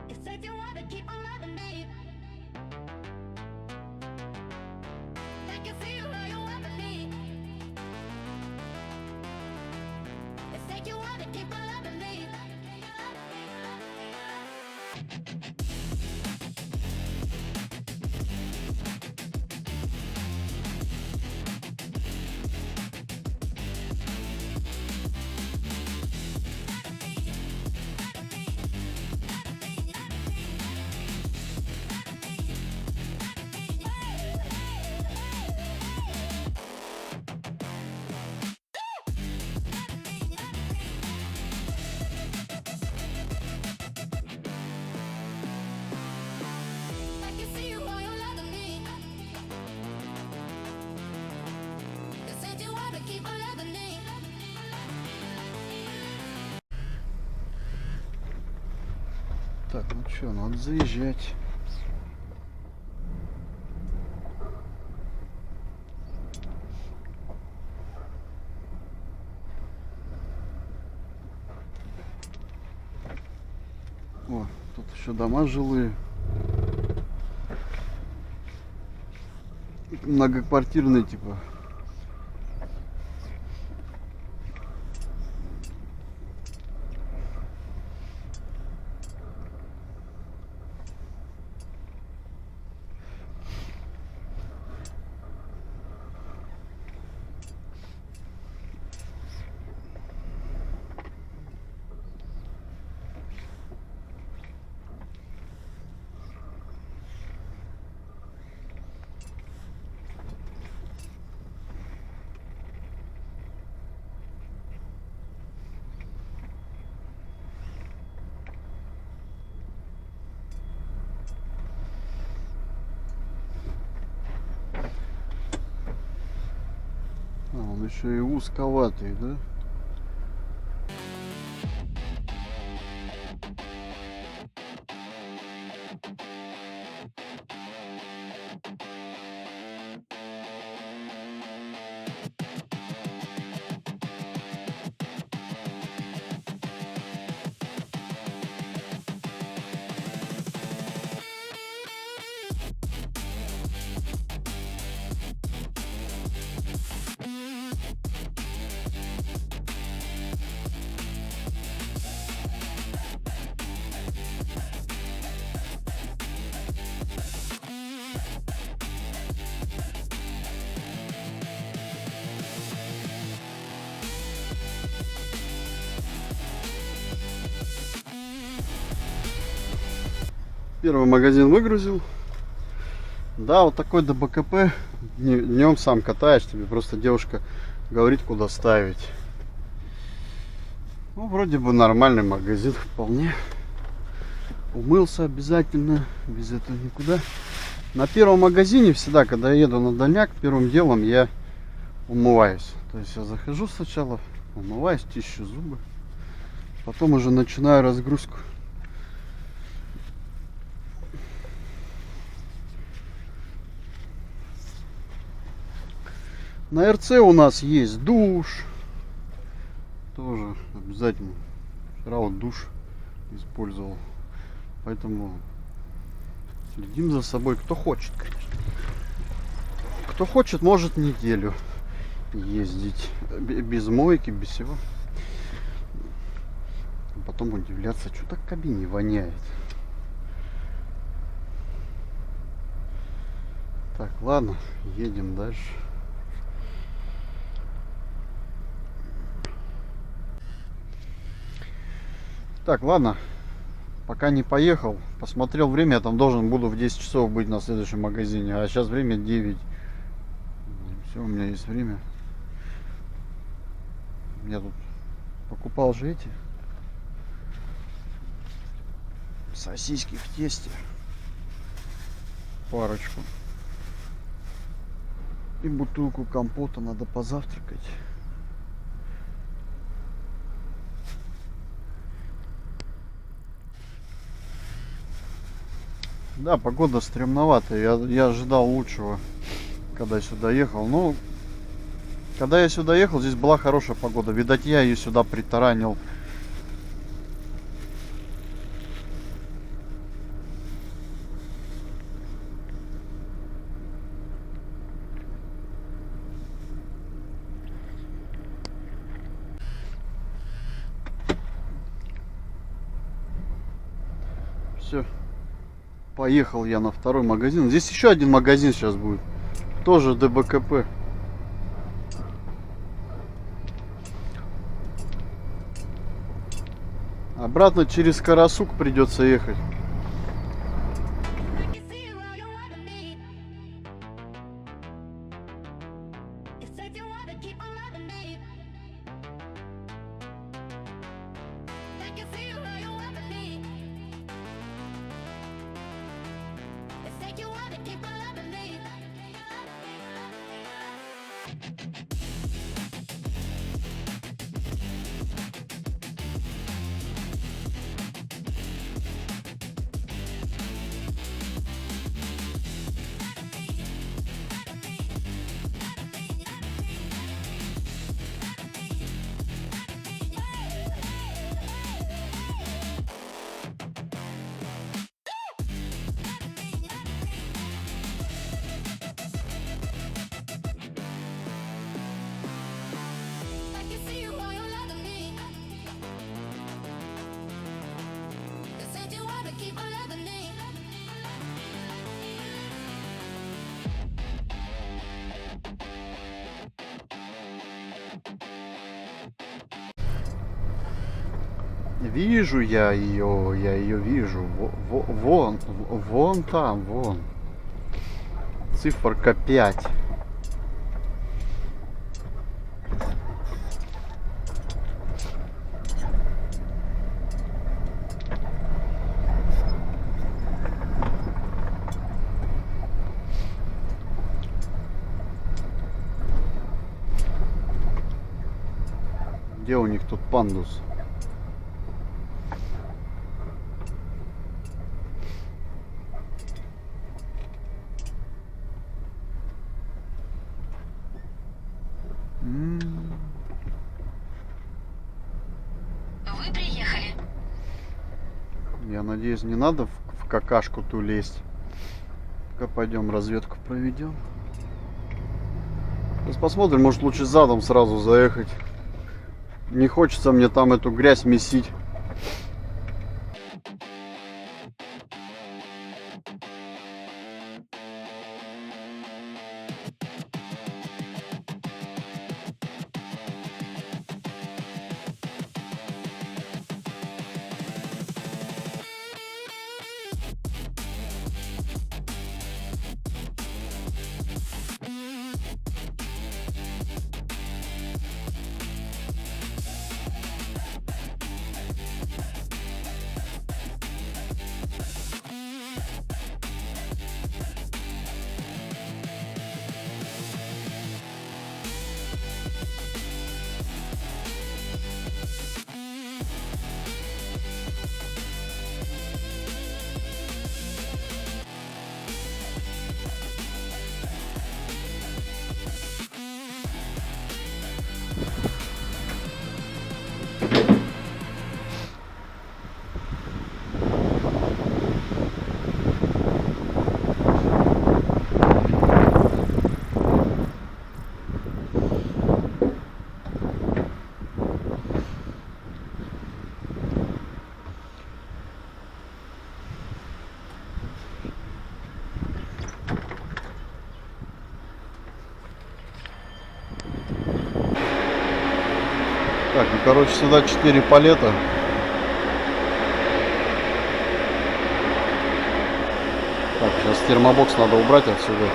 You said you wanna keep on loving me. I can see you all you wanna be. You said you wanna keep on loving me. I can see you all you loving me. You said you wanna keep on loving me. Так, ну что, надо заезжать. О, тут еще дома жилые. Многоквартирные типа. А, он еще и узковатый, да? Первый магазин выгрузил. Да, вот такой ДБКП. Днем сам катаешь, тебе просто девушка говорит, куда ставить. Ну, вроде бы нормальный магазин вполне. Умылся обязательно, без этого никуда. На первом магазине всегда, когда я еду на дальняк, первым делом я умываюсь. То есть я захожу сначала, умываюсь, чищу зубы. Потом уже начинаю разгрузку. На РЦ у нас есть душ. Тоже обязательно. Вчера вот душ использовал. Поэтому следим за собой, кто хочет, конечно. Кто хочет, может неделю ездить без мойки, без всего. А потом удивляться, что так в кабине воняет. Так, ладно, едем дальше. Так, ладно. Пока не поехал. Посмотрел время, я там должен буду в 10 часов быть на следующем магазине. А сейчас время 9. Все, у меня есть время. Я тут покупал же эти сосиски в тесте. Парочку. И бутылку компота, надо позавтракать. Да, погода стремноватая. Я ожидал лучшего, когда сюда ехал. Ну, когда я сюда ехал, здесь была хорошая погода. Видать, я ее сюда притаранил. Все. Поехал я на второй магазин. Здесь еще один магазин сейчас будет. Тоже ДБКП. Обратно через Карасук придется ехать. I can see you all you wanna be. You said you wanna keep on loving me. I can see you all you wanna be. You said you wanna keep on loving me. I can see you all you loving me. You said you wanna keep on loving me. Вижу я ее вижу. Вон там, вон. Циферка 5. Где у них тут пандус? Вы приехали. Я надеюсь, не надо в какашку ту лезть. Пока пойдем разведку проведем. Сейчас посмотрим, может лучше задом сразу заехать. Не хочется мне там эту грязь месить. Так, ну короче, сюда 4 палета. Так, сейчас термобокс надо убрать отсюда.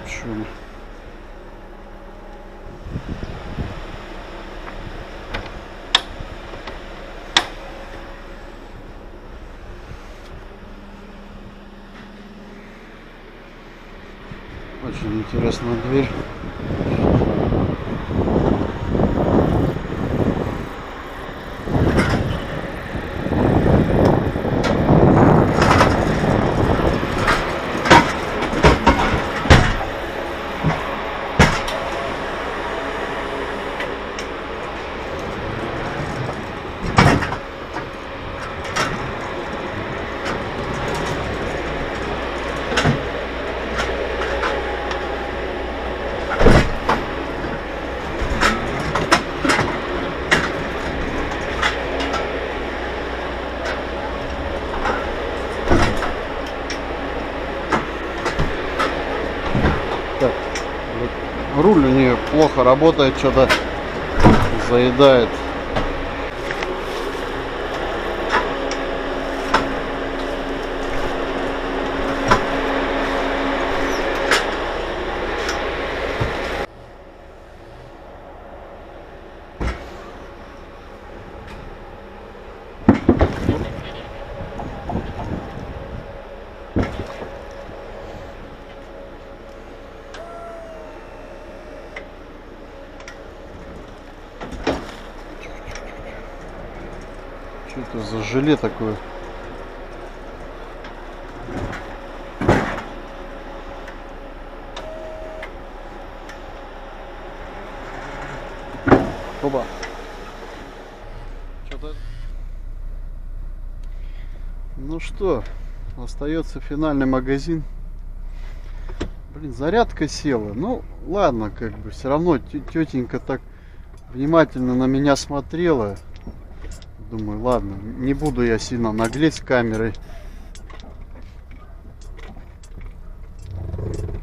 Чё? Очень интересная дверь. Так, вот руль у нее плохо работает, что-то заедает. Что это за желе такое? Оба. Что-то... Ну что, остается финальный магазин. Блин, зарядка села. Ну, ладно, как бы, все равно тетенька так внимательно на меня смотрела. Думаю, ладно, не буду я сильно наглеть с камерой.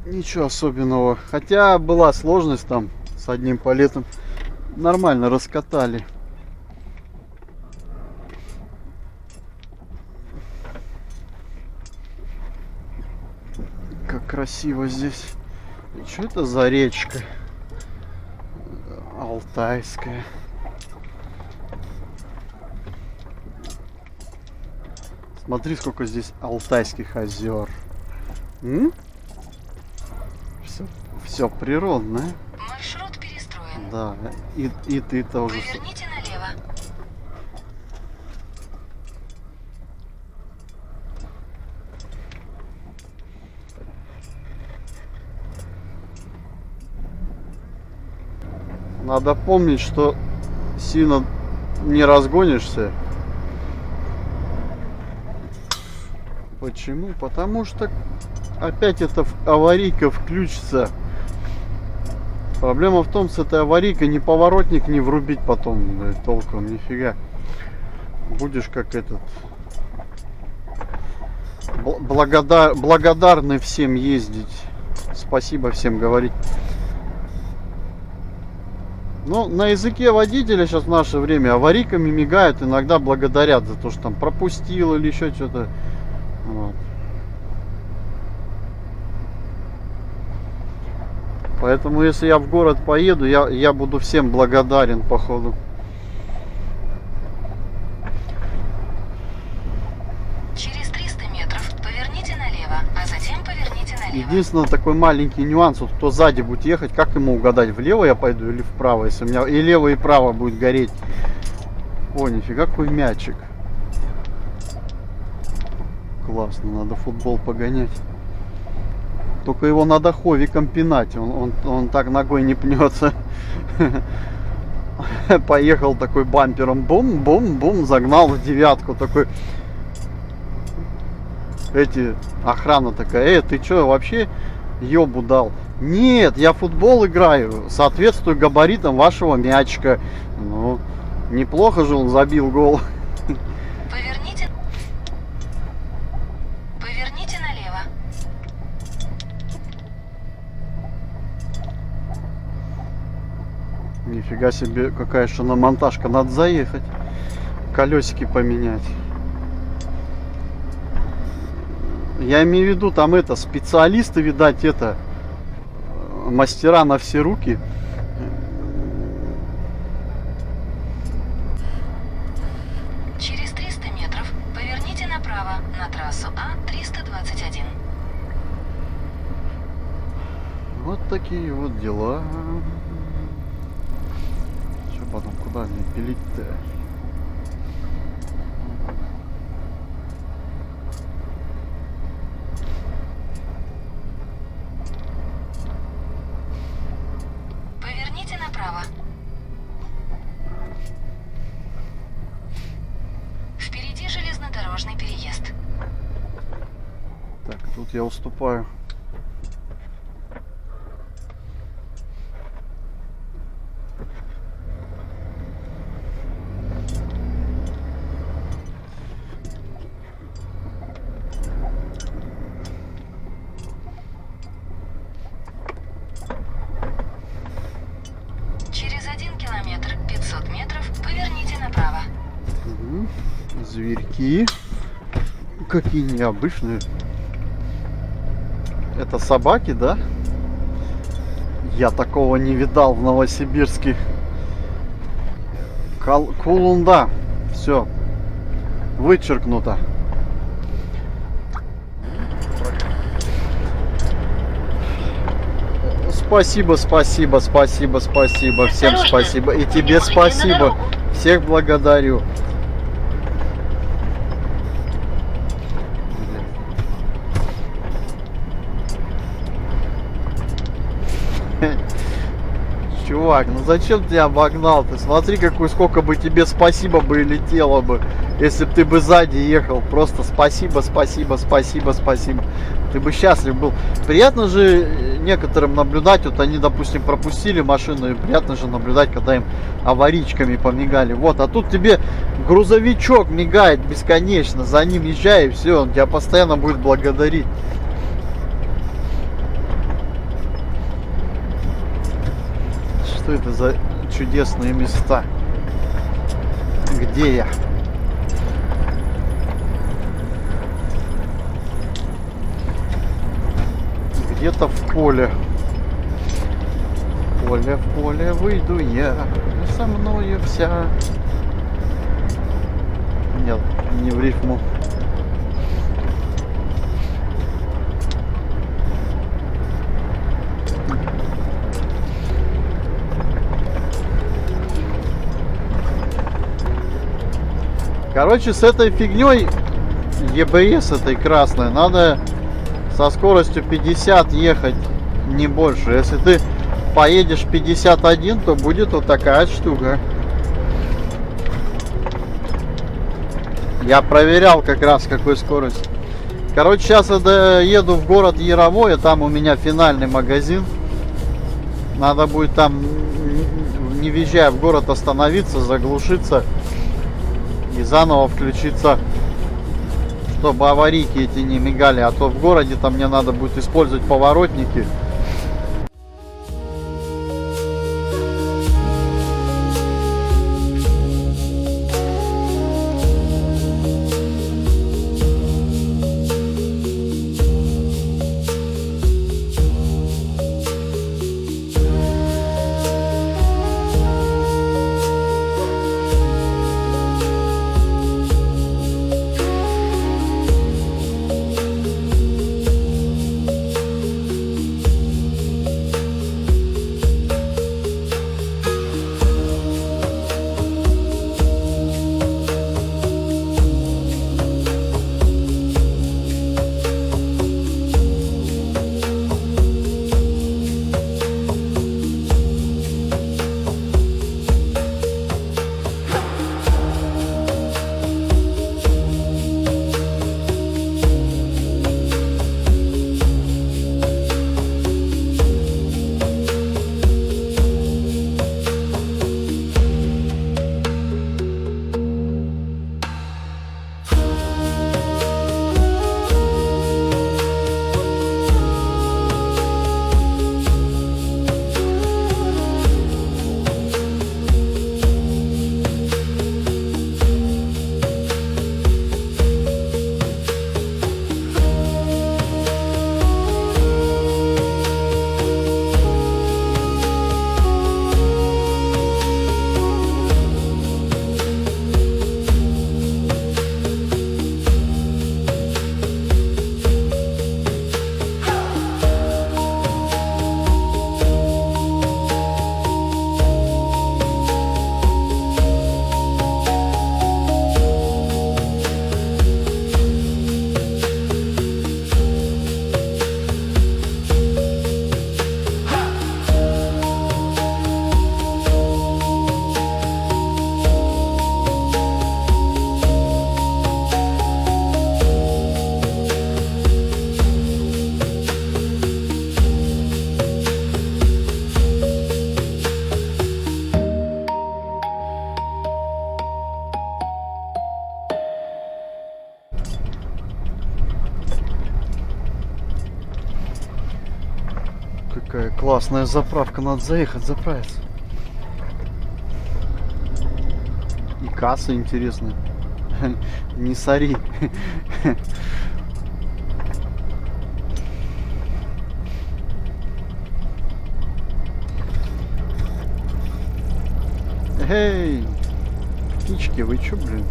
Ничего особенного. Хотя была сложность там с одним палетом. Нормально раскатали. Как красиво здесь. Что это за речка? Алтайская. Смотри, сколько здесь алтайских озер. Все природное. Маршрут перестроен. Да, и ты тоже. Поверните налево. Надо помнить, что сильно не разгонишься. Почему? Потому что опять эта аварийка включится. Проблема в том, с этой аварийкой ни поворотник не врубить потом, да, толком, нифига. Будешь как этот благодарный всем ездить. Спасибо всем говорить. Ну, на языке водителя сейчас в наше время аварийками мигают, иногда благодарят за то, что там пропустил или еще что-то. Вот. Поэтому, если я в город поеду, я буду всем благодарен, походу. Через 300 метров поверните налево, а затем поверните налево. Единственный такой маленький нюанс, вот кто сзади будет ехать, как ему угадать, влево я пойду или вправо, если у меня и лево, и право будет гореть. О, нифига, какой мячик. Классно, надо футбол погонять. только его надо ховиком пинать, он так ногой не пнется. Поехал такой бампером, бум-бум-бум, загнал в девятку, такой. Охрана такая, ты что, вообще ёбу дал? Нет, я в футбол играю, соответствую габаритам вашего мячика. Ну, неплохо же он забил гол. Поверните налево. Нифига себе, какая шиномонтажка, надо заехать, колесики поменять. Я имею в виду, там специалисты, видать, мастера на все руки. Через 300 метров поверните направо на трассу А-321. Вот такие вот дела. Что потом, куда мне пилить-то? Поверните направо. Впереди железнодорожный переезд. Так, тут я уступаю. Через 1 километр 500 метров поверните направо. Зверьки. Какие необычные. Это собаки, да? Я такого не видал в Новосибирске. Кулунда. Все. Вычеркнуто. Спасибо, спасибо, спасибо, спасибо. Всем Осторожно. спасибо. И тебе Внимание на спасибо. дорогу. Всех благодарю. Чувак, ну зачем ты обогнал? Ты смотри, сколько бы тебе спасибо бы и летело бы, если бы ты бы сзади ехал. Просто спасибо, спасибо, спасибо, спасибо. Ты бы счастлив был. Приятно же некоторым наблюдать, вот они, допустим, пропустили машину, и приятно же наблюдать, когда им аварийками помигали. Вот, а тут тебе грузовичок мигает бесконечно, за ним езжай, и все, он тебя постоянно будет благодарить. Что это за чудесные места? Где я? Где-то в поле. В поле выйду я, и со мною вся. Нет, не в рифму. Короче, с этой фигней ЕБС этой красной надо со скоростью 50 ехать, не больше. Если ты поедешь 51, то будет вот такая штука. Я проверял как раз какой скорость. Короче, сейчас я еду в город Яровое, там у меня финальный магазин. Надо будет там, не въезжая в город, остановиться, заглушиться и заново включиться, чтобы аварийки эти не мигали, а то в городе там мне надо будет использовать поворотники. какая классная заправка. Надо заехать, заправиться. И касса интересная. Не сори. Эй, птички, вы чё, блин?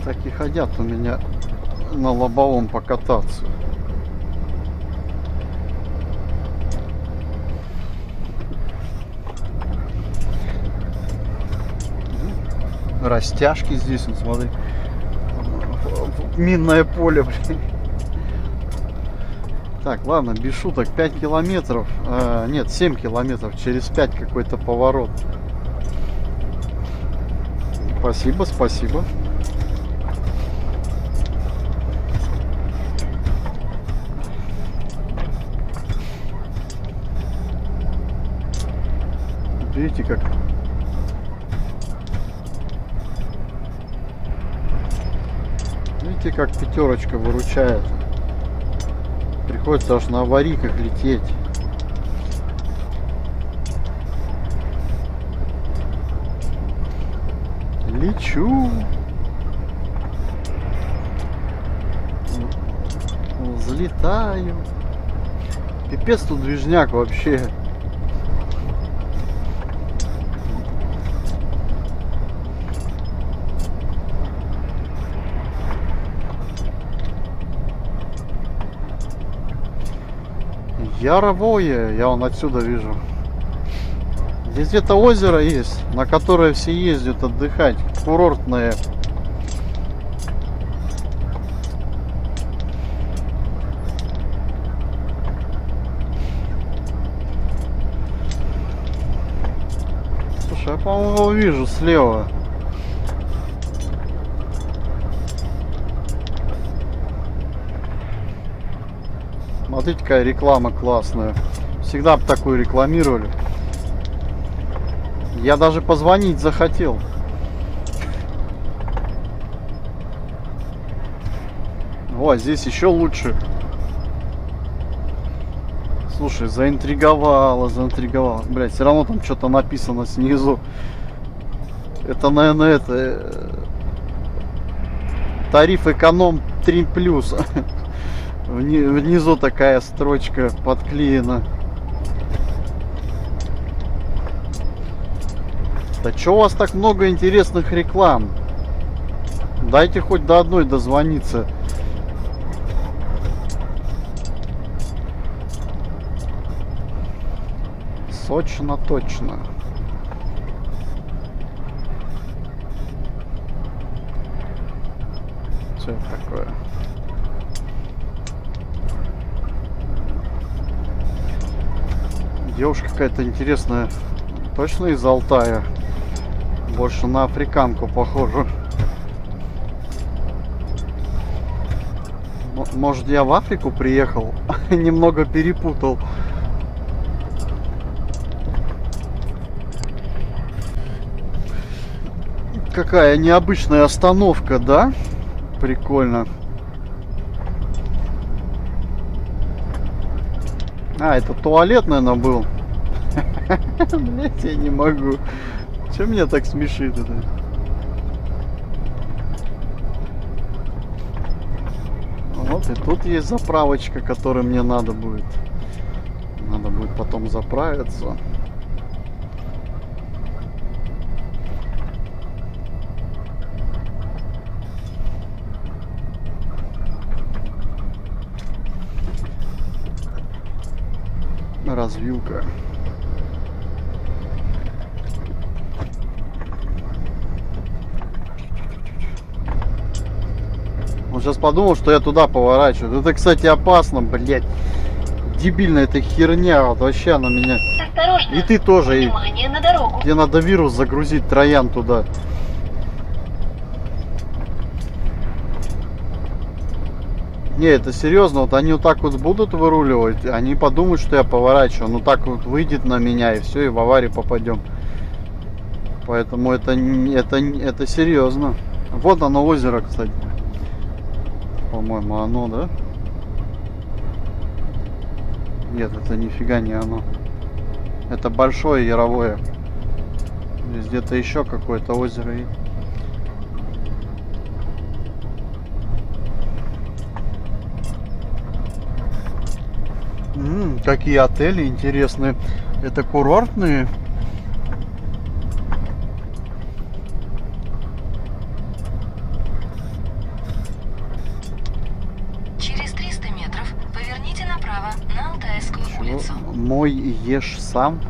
Так и хотят у меня на лобовом покататься. Растяжки здесь, ну смотри. Минное поле, блин. Так, ладно, без шуток, 5 километров. Нет, 7 километров. Через 5 какой-то поворот. Спасибо, спасибо. Видите, как... Видите, как пятерочка выручает. Приходится аж на аварийках лететь. Лечу. Взлетаю. Пипец тут движняк вообще. Яровое, я вон отсюда вижу. Здесь где-то озеро есть, на которое все ездят отдыхать. Курортное. Слушай, я, по-моему, его вижу слева. Смотрите, какая реклама классная. Всегда бы такую рекламировали. Я даже позвонить захотел. О, здесь еще лучше. Слушай, заинтриговало. Блять, все равно там что-то написано снизу. Это, наверное, это... Тариф эконом 3+. Внизу такая строчка подклеена. Да чё у вас так много интересных реклам? Дайте хоть до одной дозвониться. Сочно точно. Что это такое? Девушка какая-то интересная. Точно из Алтая? Больше на африканку похоже. Может, я в Африку приехал? Немного перепутал. Какая необычная остановка, да? Прикольно. А, это туалет, наверное, был. Блять, я не могу. Че меня так смешит это? Вот и тут есть заправочка, которой мне надо будет. Надо будет потом заправиться. Развилка. Он сейчас подумал, что я туда поворачиваю. Это, кстати, опасно, блядь. Дебильная эта херня. Вот вообще она меня... Осторожно! И ты тоже. Внимание на дорогу! Где надо вирус загрузить, троян туда. Не, это серьезно, вот они вот так вот будут выруливать, они подумают, что я поворачиваю, ну так вот выйдет на меня и все, и в аварию попадем. Поэтому это серьезно. Вот оно озеро, кстати. по-моему, оно, да? Нет, это нифига не оно. Это большое яровое. Здесь где-то еще какое-то озеро есть. Какие отели интересные. Это курортные. Через 300 метров поверните направо на Алтайскую улицу. Мой и ешь сам.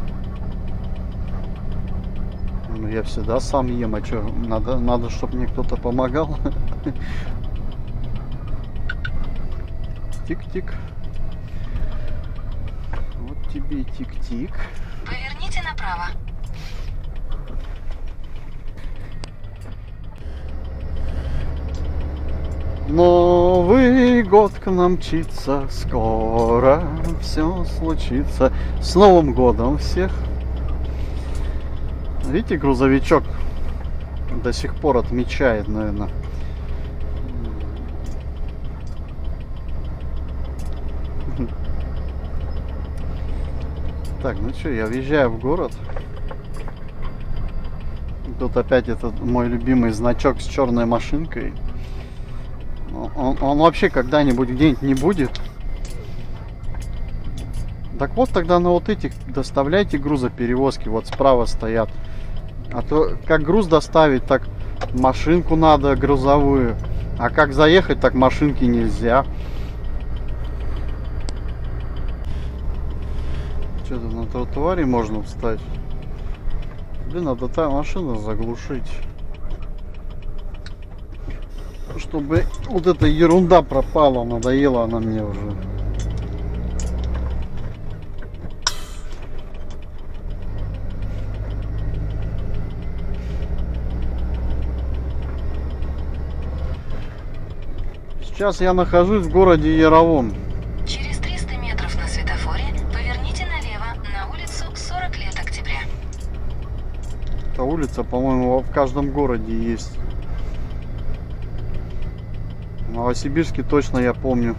Ну, я всегда сам ем, а что, надо, чтобы мне кто-то помогал. Тик-тик. Вот тебе и тик-тик. Поверните направо. Новый год к нам мчится, скоро все случится. С Новым годом всех! Видите, грузовичок до сих пор отмечает, наверное. Так, ну что, я въезжаю в город. Тут опять этот мой любимый значок с черной машинкой. Он вообще когда-нибудь где-нибудь не будет. Так вот, тогда на вот этих доставляйте грузоперевозки. Вот справа стоят. А то как груз доставить, так машинку надо грузовую. А как заехать, так машинки нельзя. Что-то на тротуаре можно встать. Блин, надо та машину заглушить. Чтобы вот эта ерунда пропала, надоела она мне уже. Сейчас я нахожусь в городе Яровом. Через 300 метров на светофоре поверните налево на улицу 40 лет октября. Эта улица, по-моему, в каждом городе есть. В Новосибирске точно я помню.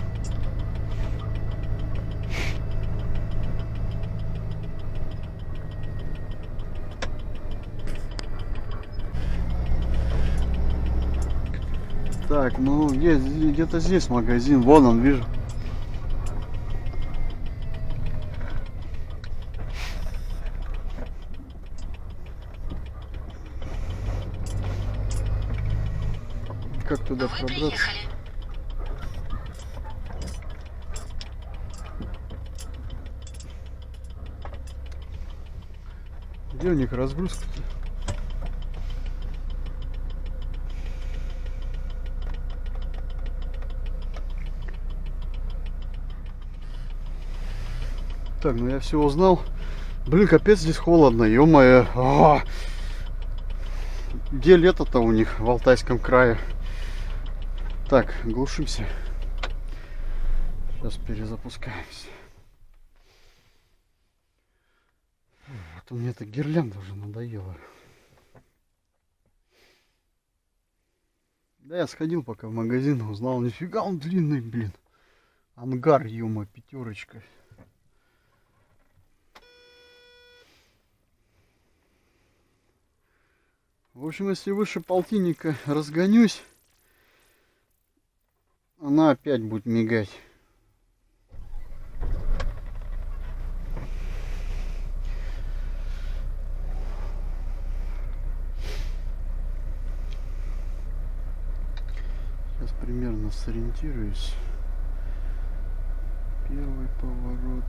Так, ну где-то здесь магазин. Вон он, вижу. Как туда Вы пробраться? приехали. Где у них разгрузка-то? Так, ну я все узнал. Блин, капец, здесь холодно, ё-моё. Где лето-то у них в Алтайском крае? Так, глушимся. Сейчас перезапускаемся. А то мне эта гирлянда уже надоела. Да я сходил пока в магазин, узнал, нифига он длинный, блин. Ангар, ё-моё, 5. В общем, если выше полтинника разгонюсь, она опять будет мигать. Сейчас примерно сориентируюсь. Первый поворот.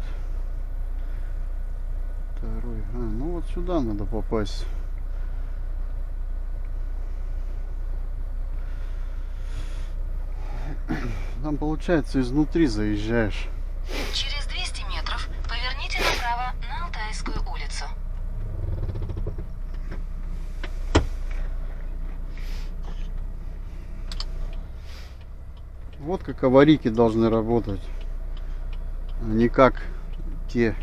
Второй. Ну вот сюда надо попасть. Там получается изнутри заезжаешь. Через 200 метров поверните направо на Алтайскую улицу. Вот как аварийки должны работать, а не как те.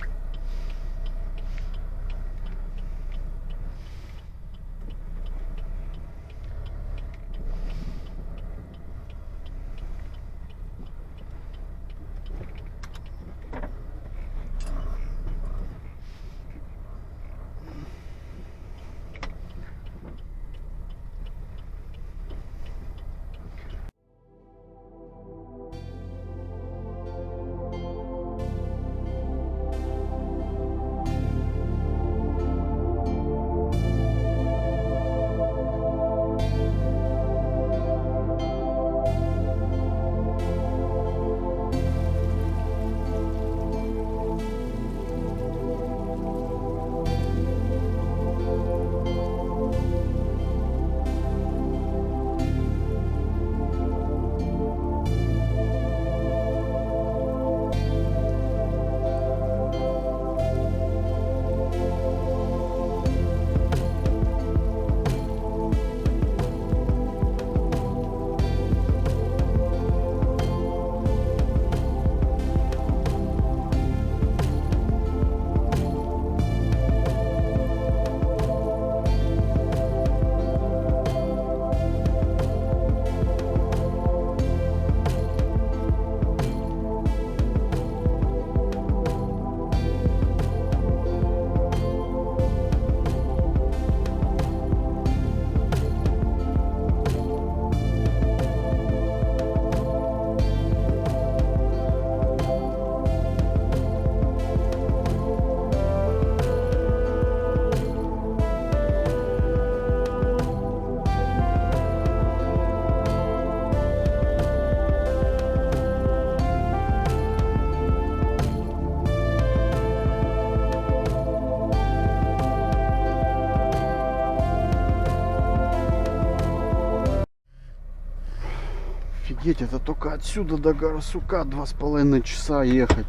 Офигеть, это только отсюда до Гарасука 2,5 часа ехать.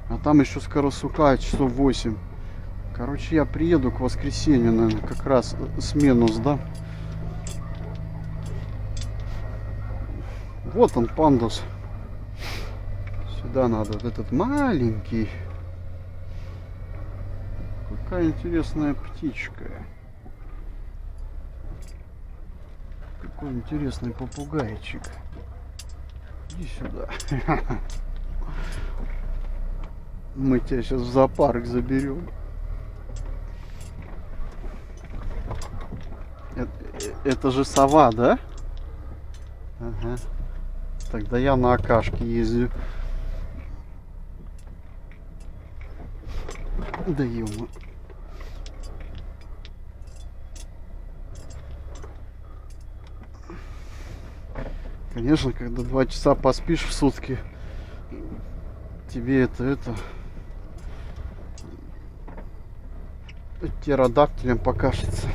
А там еще с Карасука часов 8. Короче, я приеду к воскресенью, наверное, как раз смену сдам. Вот он, пандус. Сюда надо. Вот этот маленький. Какая интересная птичка. Какой интересный попугайчик. Иди сюда. Мы тебя сейчас в зоопарк заберем. Это же сова, да? Ага. Тогда я на Акашке ездил. Да ё-моё. Конечно, когда 2 часа поспишь в сутки, тебе это птеродактилем покажется.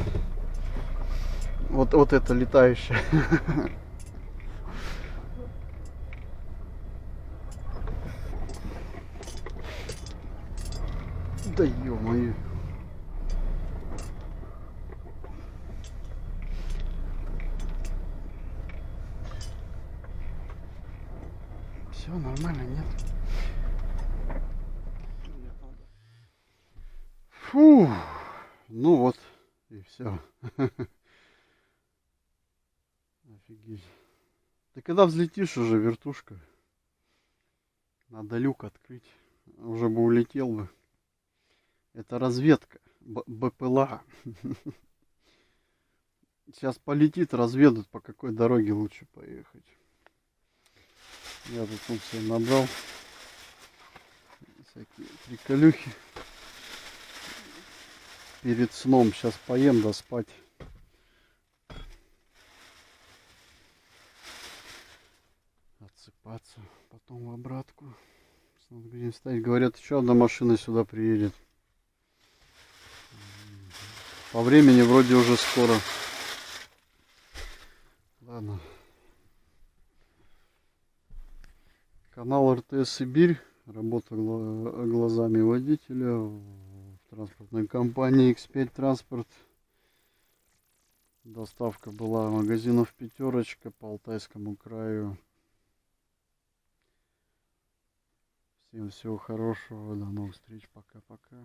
Вот это летающее. Да ё-моё. Все нормально, нет? Фу. Ну вот и все. Офигеть. Ты когда взлетишь уже, вертушка? Надо люк открыть. Уже бы улетел бы. Это разведка. БПЛА. Сейчас полетит, разведут, по какой дороге лучше поехать. Я тут себе набрал всякие приколюхи. Перед сном сейчас поем, да спать. Отсыпаться. Потом в обратку. Надо где-нибудь ставить. Говорят, еще одна машина сюда приедет. По времени вроде уже скоро. Ладно. Канал РТС Сибирь. Работа глазами водителя в транспортной компании X5 Транспорт. Доставка была магазинов Пятерочка по Алтайскому краю. Всем всего хорошего. До новых встреч. Пока-пока.